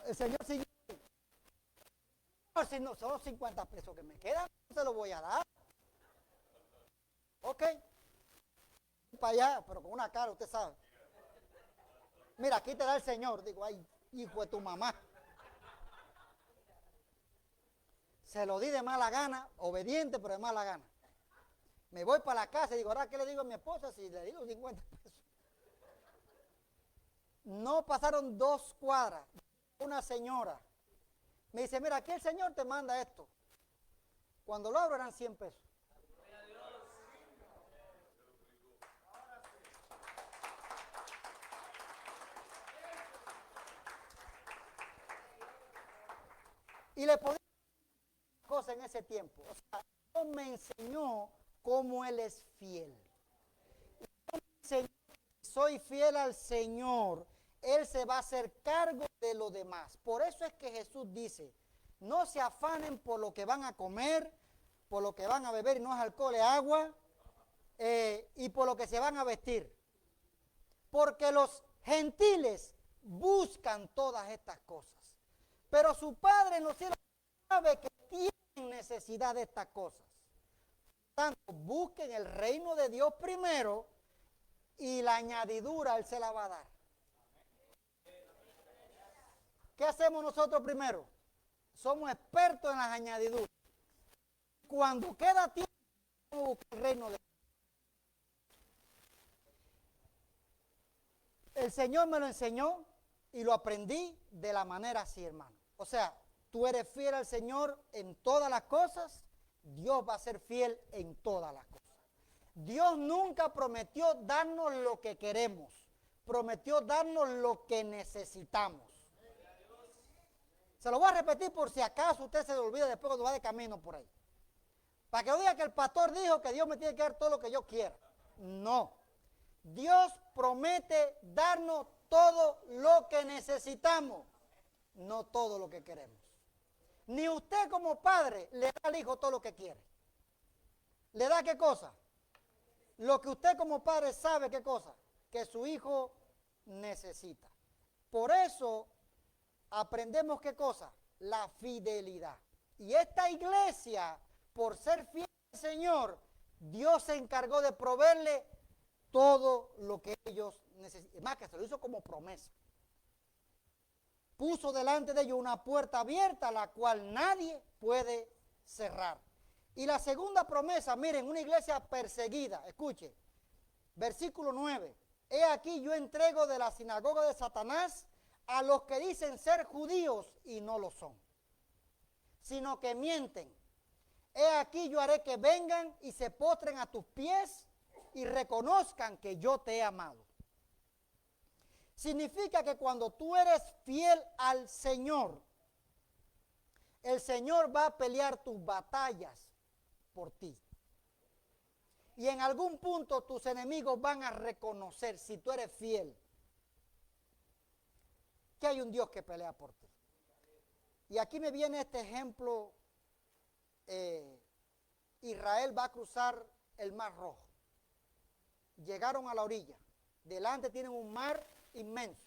El Señor siguió. Si no son los 50 pesos que me quedan, no se los voy a dar. Ok. Para allá, pero con una cara, usted sabe. Mira, aquí te da el Señor. Digo, ay, hijo de tu mamá. Se lo di de mala gana, obediente, pero de mala gana. Me voy para la casa y digo, ahora, ¿qué le digo a mi esposa si le digo 50 pesos? No pasaron 2 cuadras. Una señora me dice, mira, aquí el Señor te manda esto. Cuando lo abro eran 100 pesos. Y le podía decir cosa en ese tiempo. O sea, Dios me enseñó cómo Él es fiel. Dios me enseñó que si soy fiel al Señor, Él se va a hacer cargo de lo demás. Por eso es que Jesús dice, no se afanen por lo que van a comer, por lo que van a beber, y no es alcohol, es agua, y por lo que se van a vestir. Porque los gentiles buscan todas estas cosas. Pero su Padre en los cielos sabe que tienen necesidad de estas cosas. Por tanto, busquen el reino de Dios primero y la añadidura Él se la va a dar. ¿Qué hacemos nosotros primero? Somos expertos en las añadiduras. Cuando queda tiempo, buscar el reino de Dios. El Señor me lo enseñó y lo aprendí de la manera así, hermano. O sea, tú eres fiel al Señor en todas las cosas, Dios va a ser fiel en todas las cosas. Dios nunca prometió darnos lo que queremos, prometió darnos lo que necesitamos. Se lo voy a repetir por si acaso usted se le olvida después cuando va de camino por ahí. Para que no diga que el pastor dijo que Dios me tiene que dar todo lo que yo quiera. No. Dios promete darnos todo lo que necesitamos, no todo lo que queremos. Ni usted como padre le da al hijo todo lo que quiere. ¿Le da qué cosa? Lo que usted como padre sabe qué cosa, que su hijo necesita. Por eso aprendemos qué cosa, la fidelidad. Y esta iglesia, por ser fiel al Señor, Dios se encargó de proveerle todo lo que ellos necesitan. Es más, que se lo hizo como promesa. Puso delante de ellos una puerta abierta, la cual nadie puede cerrar. Y la segunda promesa, miren, una iglesia perseguida, escuche, versículo 9. He aquí yo entrego de la sinagoga de Satanás a los que dicen ser judíos y no lo son, sino que mienten. He aquí yo haré que vengan y se postren a tus pies y reconozcan que yo te he amado. Significa que cuando tú eres fiel al Señor, el Señor va a pelear tus batallas por ti. Y en algún punto tus enemigos van a reconocer, si tú eres fiel, que hay un Dios que pelea por ti. Y aquí me viene este ejemplo. Israel va a cruzar el Mar Rojo. Llegaron a la orilla. Delante tienen un mar inmenso.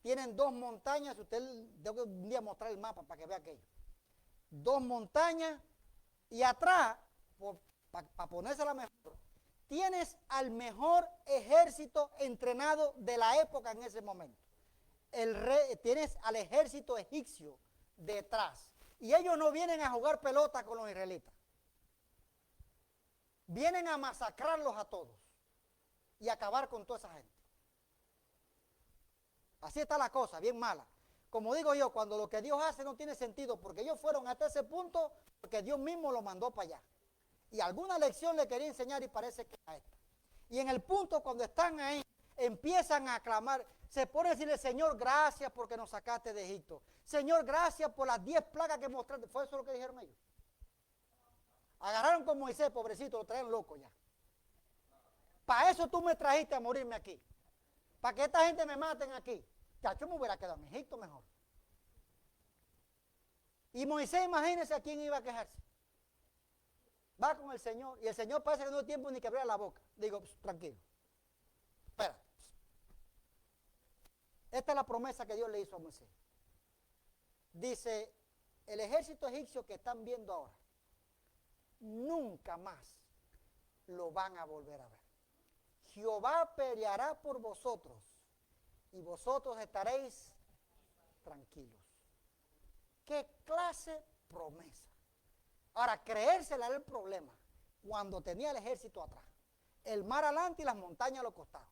Tienen 2 montañas. Usted debe un día mostrar el mapa para que vea aquello. 2 montañas. Y atrás, para ponérsela mejor, tienes al mejor ejército entrenado de la época en ese momento. Tienes al ejército egipcio detrás. Y ellos no vienen a jugar pelota con los israelitas. Vienen a masacrarlos a todos y acabar con toda esa gente. Así está la cosa, bien mala. Como digo yo, cuando lo que Dios hace no tiene sentido, porque ellos fueron hasta ese punto, porque Dios mismo lo mandó para allá. Y alguna lección le quería enseñar y parece que era esta. Y en el punto cuando están ahí, empiezan a clamar, se pone a decirle, Señor, gracias porque nos sacaste de Egipto. Señor, gracias por las 10 plagas que mostraste. ¿Fue eso lo que dijeron ellos? Agarraron con Moisés, pobrecito, lo traen loco ya. Para eso tú me trajiste a morirme aquí. Para que esta gente me maten aquí. Chacho, me hubiera quedado en Egipto mejor. Y Moisés, imagínense a quién iba a quejarse. Va con el Señor. Y el Señor parece que no tiene tiempo ni que abrir la boca. Digo, tranquilo. Espera. Esta es la promesa que Dios le hizo a Moisés. Dice, el ejército egipcio que están viendo ahora, nunca más lo van a volver a ver. Jehová peleará por vosotros y vosotros estaréis tranquilos. ¿Qué clase promesa? Ahora, creérsela era el problema cuando tenía el ejército atrás, el mar adelante y las montañas a los costados.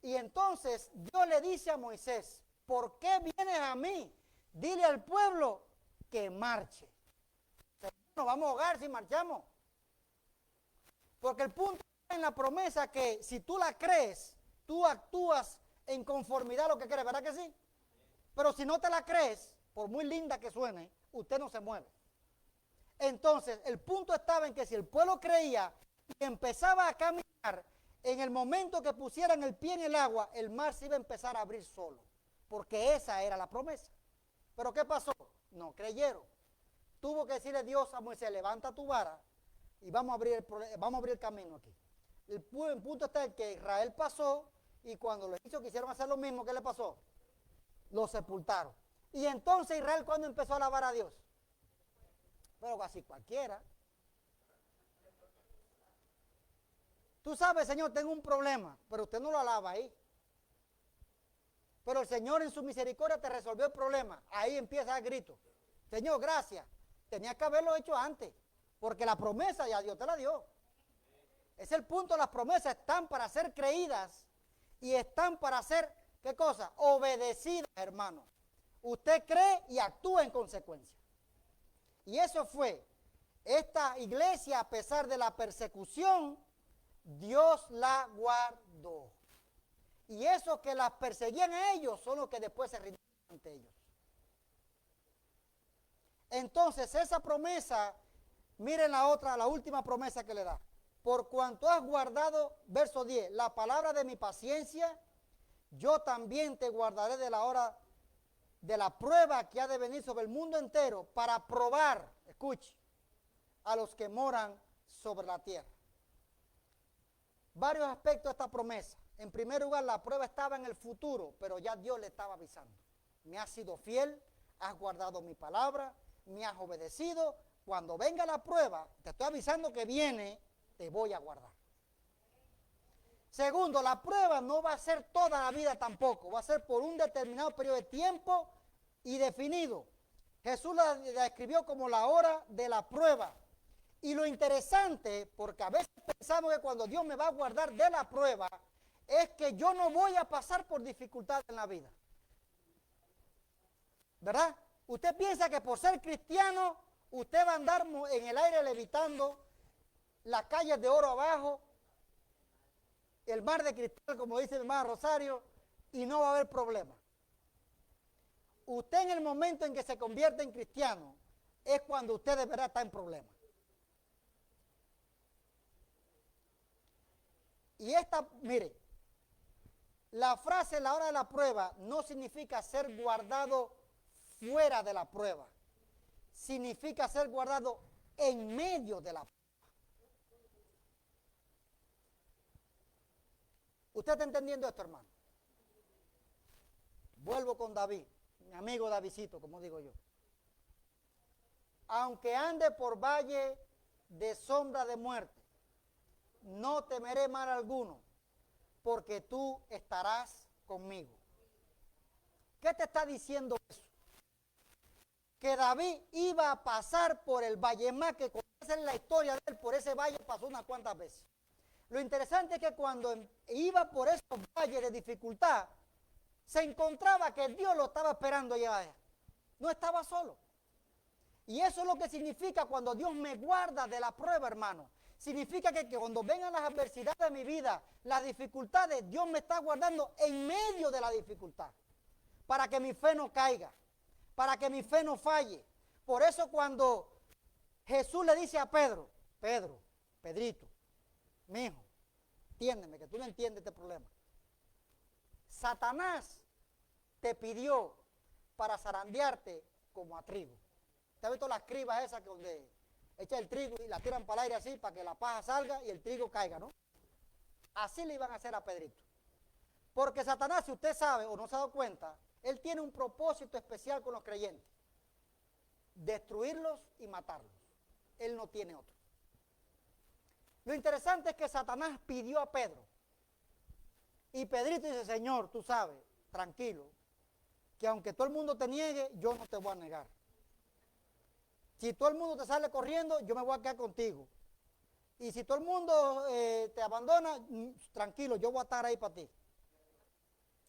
Y entonces Dios le dice a Moisés, ¿por qué vienes a mí? Dile al pueblo que marche. Nos vamos a ahogar si marchamos. Porque el punto está en la promesa que si tú la crees, tú actúas en conformidad a lo que crees, ¿verdad que sí? Pero si no te la crees, por muy linda que suene, usted no se mueve. Entonces, el punto estaba en que si el pueblo creía y empezaba a caminar, en el momento que pusieran el pie en el agua, el mar se iba a empezar a abrir solo, porque esa era la promesa. ¿Pero qué pasó? No creyeron. Tuvo que decirle Dios a Moisés, levanta tu vara y vamos a abrir el camino aquí. El punto está en que Israel pasó y cuando los egipcios quisieron hacer lo mismo, ¿qué le pasó? Lo sepultaron. Y entonces Israel, ¿cuándo empezó a alabar a Dios? Pero casi cualquiera. Tú sabes, Señor, tengo un problema, pero usted no lo alaba ahí. Pero el Señor en su misericordia te resolvió el problema. Ahí empieza el grito. Señor, gracias. Tenía que haberlo hecho antes, porque la promesa ya Dios te la dio. Es el punto, las promesas están para ser creídas y están para ser, ¿qué cosa? Obedecidas, hermano. Usted cree y actúa en consecuencia. Y eso fue, esta iglesia, a pesar de la persecución, Dios la guardó. Y esos que las perseguían a ellos son los que después se rindieron ante ellos. Entonces, esa promesa, miren la última promesa que le da. Por cuanto has guardado, verso 10, la palabra de mi paciencia, yo también te guardaré de la hora de la prueba que ha de venir sobre el mundo entero para probar, escuche, a los que moran sobre la tierra. Varios aspectos de esta promesa. En primer lugar, la prueba estaba en el futuro, pero ya Dios le estaba avisando. Me has sido fiel, has guardado mi palabra, me has obedecido. Cuando venga la prueba, te estoy avisando que viene, te voy a guardar. Segundo, la prueba no va a ser toda la vida tampoco, va a ser por un determinado periodo de tiempo y definido. Jesús la describió como la hora de la prueba. Y lo interesante, porque a veces pensamos que cuando Dios me va a guardar de la prueba, es que yo no voy a pasar por dificultades en la vida. ¿Verdad? Usted piensa que por ser cristiano, usted va a andar en el aire levitando, las calles de oro abajo, el mar de cristal, como dice mi hermano Rosario, y no va a haber problema. Usted en el momento en que se convierte en cristiano, es cuando usted de verdad está en problemas. Y mire, la frase la hora de la prueba no significa ser guardado fuera de la prueba. Significa ser guardado en medio de la prueba. ¿Usted está entendiendo esto, hermano? Vuelvo con David, mi amigo Davidcito, como digo yo. Aunque ande por valle de sombra de muerte, no temeré mal alguno, porque tú estarás conmigo. ¿Qué te está diciendo eso? que David iba a pasar por el valle, más que conocen la historia de él, por ese valle pasó unas cuantas veces. Lo interesante es que cuando iba por esos valles de dificultad, se encontraba que Dios lo estaba esperando allá. No estaba solo. Y eso es lo que significa cuando Dios me guarda de la prueba, hermano. Significa que cuando vengan las adversidades de mi vida, las dificultades, Dios me está guardando en medio de la dificultad. Para que mi fe no caiga. Para que mi fe no falle. Por eso cuando Jesús le dice a Pedro, Pedrito, mi hijo, entiéndeme que tú no entiendes este problema. Satanás te pidió para zarandearte como a trigo. ¿Te has visto las cribas esas que donde echa el trigo y la tiran para el aire así para que la paja salga y el trigo caiga, ¿no? Así le iban a hacer a Pedrito. Porque Satanás, si usted sabe o no se ha dado cuenta, él tiene un propósito especial con los creyentes. Destruirlos y matarlos. Él no tiene otro. Lo interesante es que Satanás pidió a Pedro. Y Pedrito dice, Señor, tú sabes, tranquilo, que aunque todo el mundo te niegue, yo no te voy a negar. Si todo el mundo te sale corriendo, yo me voy a quedar contigo. Y si todo el mundo te abandona, tranquilo, yo voy a estar ahí para ti.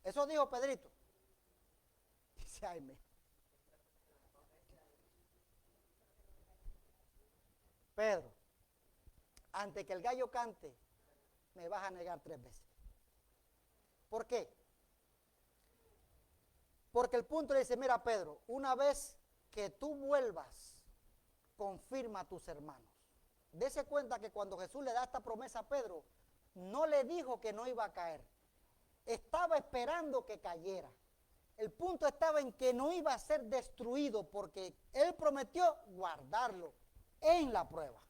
Eso dijo Pedrito. Dice, ay, Pedro, antes que el gallo cante, me vas a negar 3 veces. ¿Por qué? Porque el punto le dice, mira Pedro, una vez que tú vuelvas, confirma a tus hermanos. Dese cuenta que cuando Jesús le da esta promesa a Pedro, no le dijo que no iba a caer. Estaba esperando que cayera. El punto estaba en que no iba a ser destruido porque él prometió guardarlo en la prueba.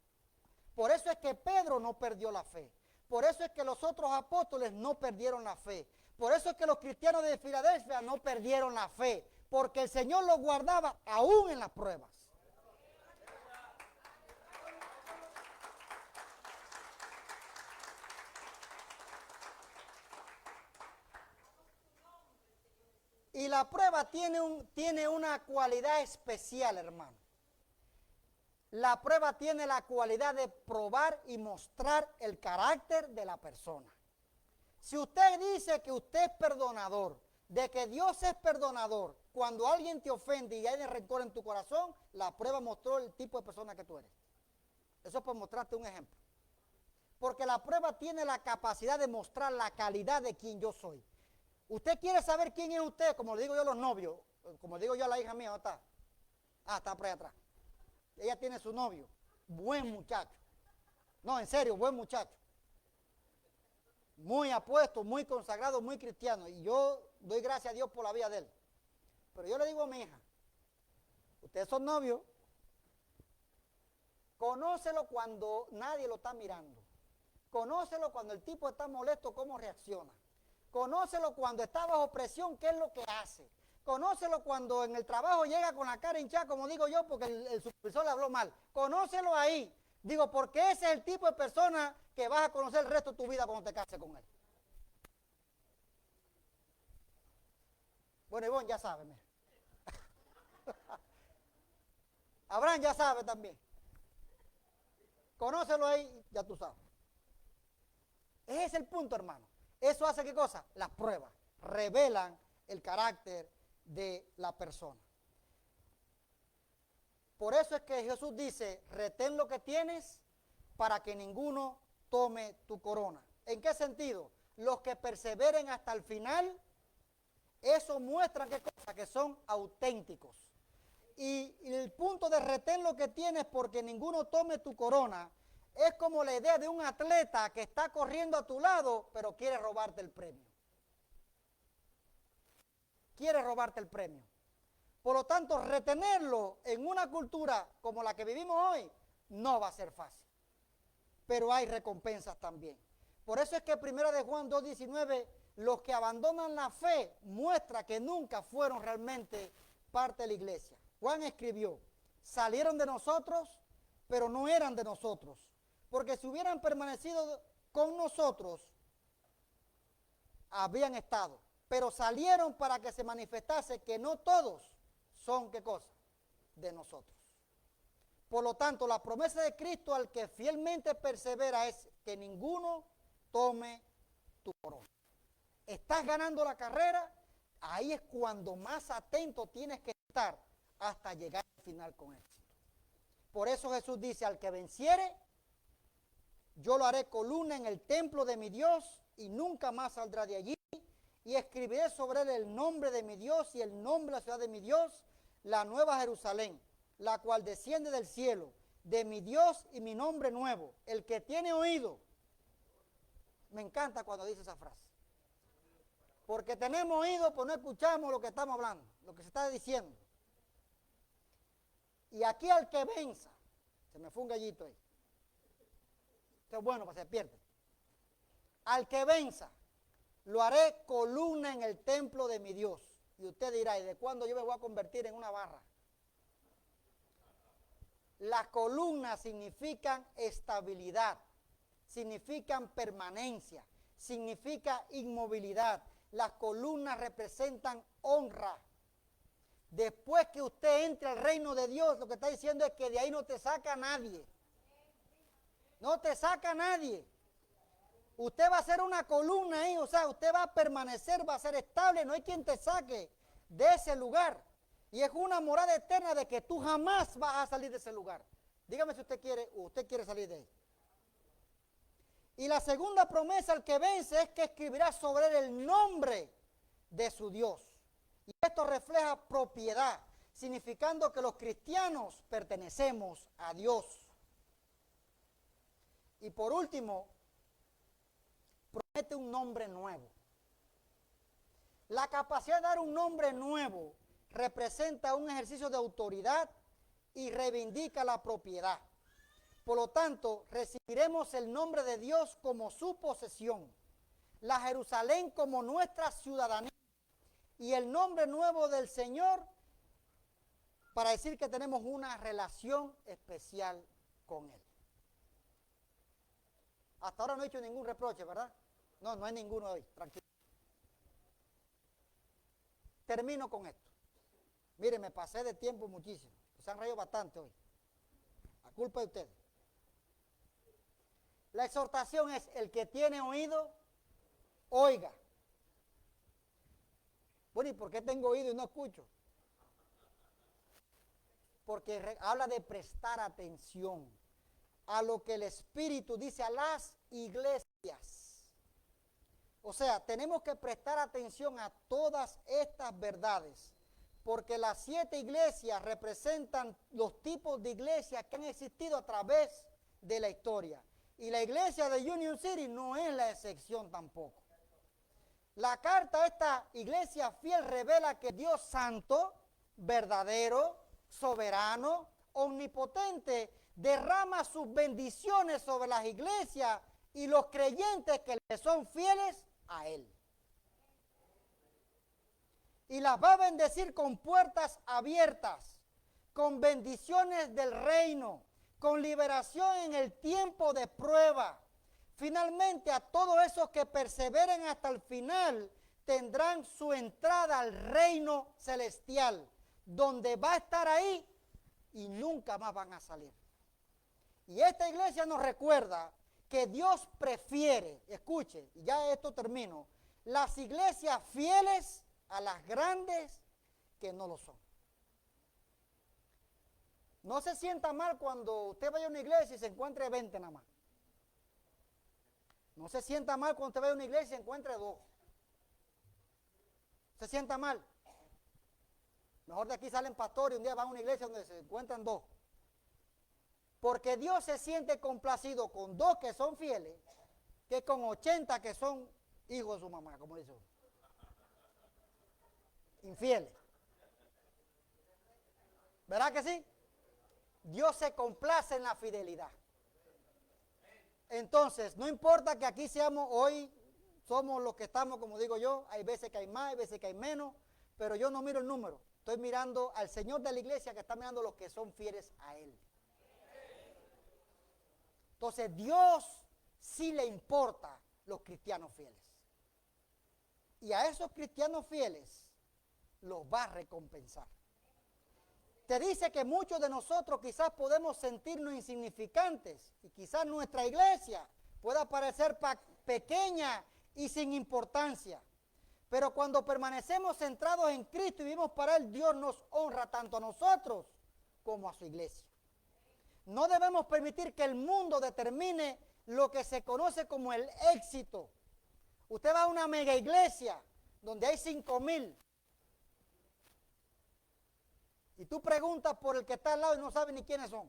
Por eso es que Pedro no perdió la fe. Por eso es que los otros apóstoles no perdieron la fe. Por eso es que los cristianos de Filadelfia no perdieron la fe. Porque el Señor los guardaba aún en las pruebas. Y la prueba tiene una cualidad especial, hermano. La prueba tiene la cualidad de probar y mostrar el carácter de la persona. Si usted dice que usted es perdonador, de que Dios es perdonador, cuando alguien te ofende y hay rencor en tu corazón, la prueba mostró el tipo de persona que tú eres. Eso es por mostrarte un ejemplo. Porque la prueba tiene la capacidad de mostrar la calidad de quien yo soy. Usted quiere saber quién es usted, como le digo yo a los novios, como le digo yo a la hija mía, ¿dónde está? Está por ahí atrás. Ella tiene su novio, buen muchacho. No, en serio, buen muchacho. Muy apuesto, muy consagrado, muy cristiano. Y yo doy gracias a Dios por la vida de él. Pero yo le digo a mi hija, ustedes son novios, conócelo cuando nadie lo está mirando. Conócelo cuando el tipo está molesto, cómo reacciona. Conócelo cuando está bajo presión, qué es lo que hace. Conócelo cuando en el trabajo llega con la cara hinchada, como digo yo, porque el supervisor le habló mal. Conócelo ahí. Digo, porque ese es el tipo de persona que vas a conocer el resto de tu vida cuando te cases con él. Bueno, Ivonne ya sabe, mira. Abraham ya sabe también. Conócelo ahí, ya tú sabes. Ese es el punto, hermano. ¿Eso hace qué cosa? Las pruebas revelan el carácter de la persona. Por eso es que Jesús dice, retén lo que tienes para que ninguno tome tu corona. ¿En qué sentido? Los que perseveren hasta el final, eso muestra qué cosa, que son auténticos. Y el punto de retén lo que tienes porque ninguno tome tu corona, es como la idea de un atleta que está corriendo a tu lado, pero quiere robarte el premio. Quiere robarte el premio. Por lo tanto, retenerlo en una cultura como la que vivimos hoy no va a ser fácil. Pero hay recompensas también. Por eso es que 1 de Juan 2:19, los que abandonan la fe muestra que nunca fueron realmente parte de la iglesia. Juan escribió, salieron de nosotros, pero no eran de nosotros. Porque si hubieran permanecido con nosotros, habrían estado. Pero salieron para que se manifestase que no todos son, ¿qué cosa? de nosotros. Por lo tanto, la promesa de Cristo al que fielmente persevera es que ninguno tome tu corona. ¿Estás ganando la carrera? Ahí es cuando más atento tienes que estar hasta llegar al final con éxito. Por eso Jesús dice, al que venciere, yo lo haré columna en el templo de mi Dios y nunca más saldrá de allí. Y escribiré sobre él el nombre de mi Dios y el nombre de la ciudad de mi Dios, la nueva Jerusalén, la cual desciende del cielo, de mi Dios y mi nombre nuevo. El que tiene oído, me encanta cuando dice esa frase. Porque tenemos oído, pues no escuchamos lo que estamos hablando, lo que se está diciendo. Y aquí al que venza, se me fue un gallito ahí. Esto es bueno para que se despierte. Al que venza, lo haré columna en el templo de mi Dios. Y usted dirá, ¿y de cuándo yo me voy a convertir en una barra? Las columnas significan estabilidad, significan permanencia, significa inmovilidad. Las columnas representan honra. Después que usted entre al reino de Dios, lo que está diciendo es que de ahí no te saca nadie. No te saca nadie. Usted va a ser una columna ahí, o sea, usted va a permanecer, va a ser estable, no hay quien te saque de ese lugar. Y es una morada eterna de que tú jamás vas a salir de ese lugar. Dígame si usted quiere salir de ahí. Y la segunda promesa al que vence es que escribirá sobre él el nombre de su Dios. Y esto refleja propiedad, significando que los cristianos pertenecemos a Dios. Y por último, promete un nombre nuevo. La capacidad de dar un nombre nuevo representa un ejercicio de autoridad y reivindica la propiedad. Por lo tanto, recibiremos el nombre de Dios como su posesión, la Jerusalén como nuestra ciudadanía y el nombre nuevo del Señor para decir que tenemos una relación especial con Él. Hasta ahora no he hecho ningún reproche, ¿verdad? No, no hay ninguno hoy, tranquilo. Termino con esto. Mire, me pasé de tiempo muchísimo. Se han reído bastante hoy. A culpa de ustedes. La exhortación es, el que tiene oído, oiga. Bueno, ¿y por qué tengo oído y no escucho? Porque habla de prestar atención a lo que el Espíritu dice a las iglesias. O sea, tenemos que prestar atención a todas estas verdades, porque las 7 iglesias representan los tipos de iglesias que han existido a través de la historia. Y la iglesia de Union City no es la excepción tampoco. La carta a esta iglesia fiel revela que Dios santo, verdadero, soberano, omnipotente, derrama sus bendiciones sobre las iglesias y los creyentes que le son fieles a Él. Y las va a bendecir con puertas abiertas, con bendiciones del reino, con liberación en el tiempo de prueba. Finalmente, a todos esos que perseveren hasta el final, tendrán su entrada al reino celestial, donde va a estar ahí y nunca más van a salir. Y esta iglesia nos recuerda que Dios prefiere, escuche, y ya esto termino, las iglesias fieles a las grandes que no lo son. No se sienta mal cuando usted vaya a una iglesia y se encuentre 20 nada más. No se sienta mal cuando usted vaya a una iglesia y se encuentre 2. Se sienta mal. Mejor de aquí salen pastores y un día van a una iglesia donde se encuentran 2. Porque Dios se siente complacido con 2 que son fieles, que con 80 que son hijos de su mamá, como dice uno. Infieles. ¿Verdad que sí? Dios se complace en la fidelidad. Entonces, no importa que aquí seamos hoy, somos los que estamos, como digo yo, hay veces que hay más, hay veces que hay menos, pero yo no miro el número. Estoy mirando al Señor de la iglesia que está mirando los que son fieles a Él. Entonces, Dios sí le importa los cristianos fieles. Y a esos cristianos fieles los va a recompensar. te dice que muchos de nosotros quizás podemos sentirnos insignificantes y quizás nuestra iglesia pueda parecer pequeña y sin importancia. Pero cuando permanecemos centrados en Cristo y vivimos para Él, Dios nos honra tanto a nosotros como a su iglesia. No debemos permitir que el mundo determine lo que se conoce como el éxito. Usted va a una mega iglesia donde hay 5,000 y tú preguntas por el que está al lado y no sabes ni quiénes son.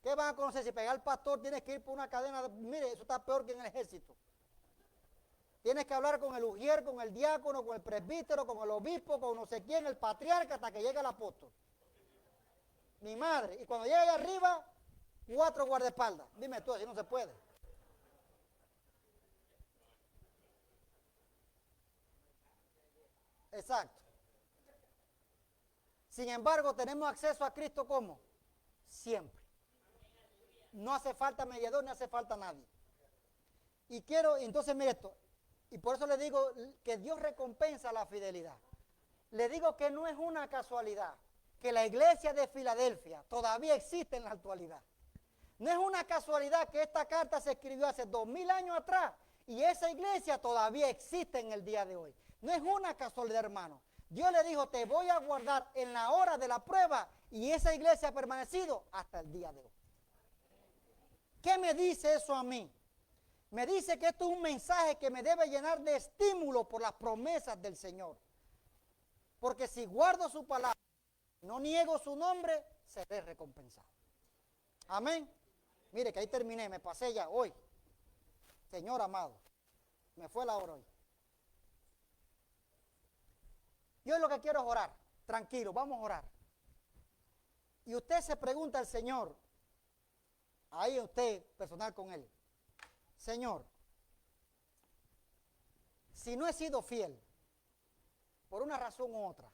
¿Qué van a conocer? Si pegar al pastor tienes que ir por una cadena. Mire, eso está peor que en el ejército. Tienes que hablar con el ujier, con el diácono, con el presbítero, con el obispo, con no sé quién, el patriarca, hasta que llegue el apóstol. Mi madre. Y cuando llega allá arriba, 4 guardaespaldas. Dime tú, así no se puede. Exacto. Sin embargo, tenemos acceso a Cristo ¿cómo? Siempre. No hace falta mediador, ni hace falta nadie. Y quiero, entonces mire esto, y por eso le digo que Dios recompensa la fidelidad. Le digo que no es una casualidad que la iglesia de Filadelfia todavía existe en la actualidad. No es una casualidad que esta carta se escribió hace 2000 años atrás y esa iglesia todavía existe en el día de hoy. No es una casualidad, hermano. Dios le dijo, te voy a guardar en la hora de la prueba y esa iglesia ha permanecido hasta el día de hoy. ¿Qué me dice eso a mí? Me dice que esto es un mensaje que me debe llenar de estímulo por las promesas del Señor. Porque si guardo su palabra, no niego su nombre, seré recompensado. Amén. Mire que ahí terminé, me pasé ya hoy. Señor amado, me fue la hora hoy. Yo lo que quiero es orar. Tranquilo, vamos a orar. Y usted se pregunta al Señor, ahí usted, personal con Él. Señor, si no he sido fiel, por una razón u otra,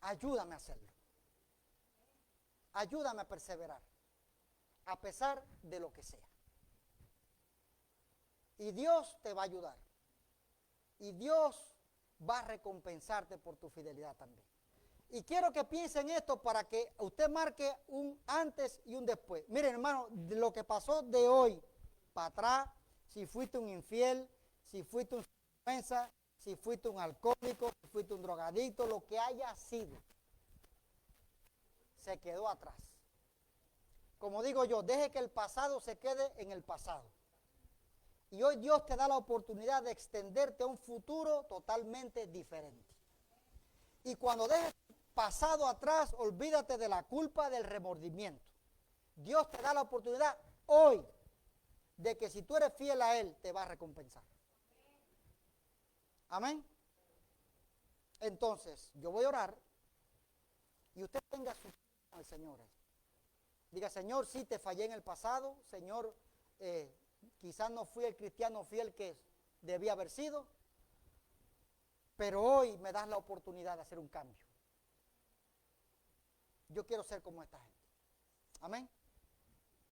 ayúdame a hacerlo. Ayúdame a perseverar, a pesar de lo que sea. Y Dios te va a ayudar. Y Dios va a recompensarte por tu fidelidad también. Y quiero que piensen esto para que usted marque un antes y un después. Miren, hermano, lo que pasó de hoy para atrás, si fuiste un infiel, si fuiste un sinvergüenza, si fuiste un alcohólico, si fuiste un drogadicto, lo que haya sido, se quedó atrás. Como digo yo, deje que el pasado se quede en el pasado. Y hoy Dios te da la oportunidad de extenderte a un futuro totalmente diferente. Y cuando dejes el pasado atrás, olvídate de la culpa, del remordimiento. Dios te da la oportunidad hoy de que si tú eres fiel a Él, te va a recompensar. Amén. Entonces, yo voy a orar y usted tenga su con el Señor. Diga, Señor, sí te fallé en el pasado, Señor, quizás no fui el cristiano fiel que debía haber sido, pero hoy me das la oportunidad de hacer un cambio. Yo quiero ser como esta gente. Amén.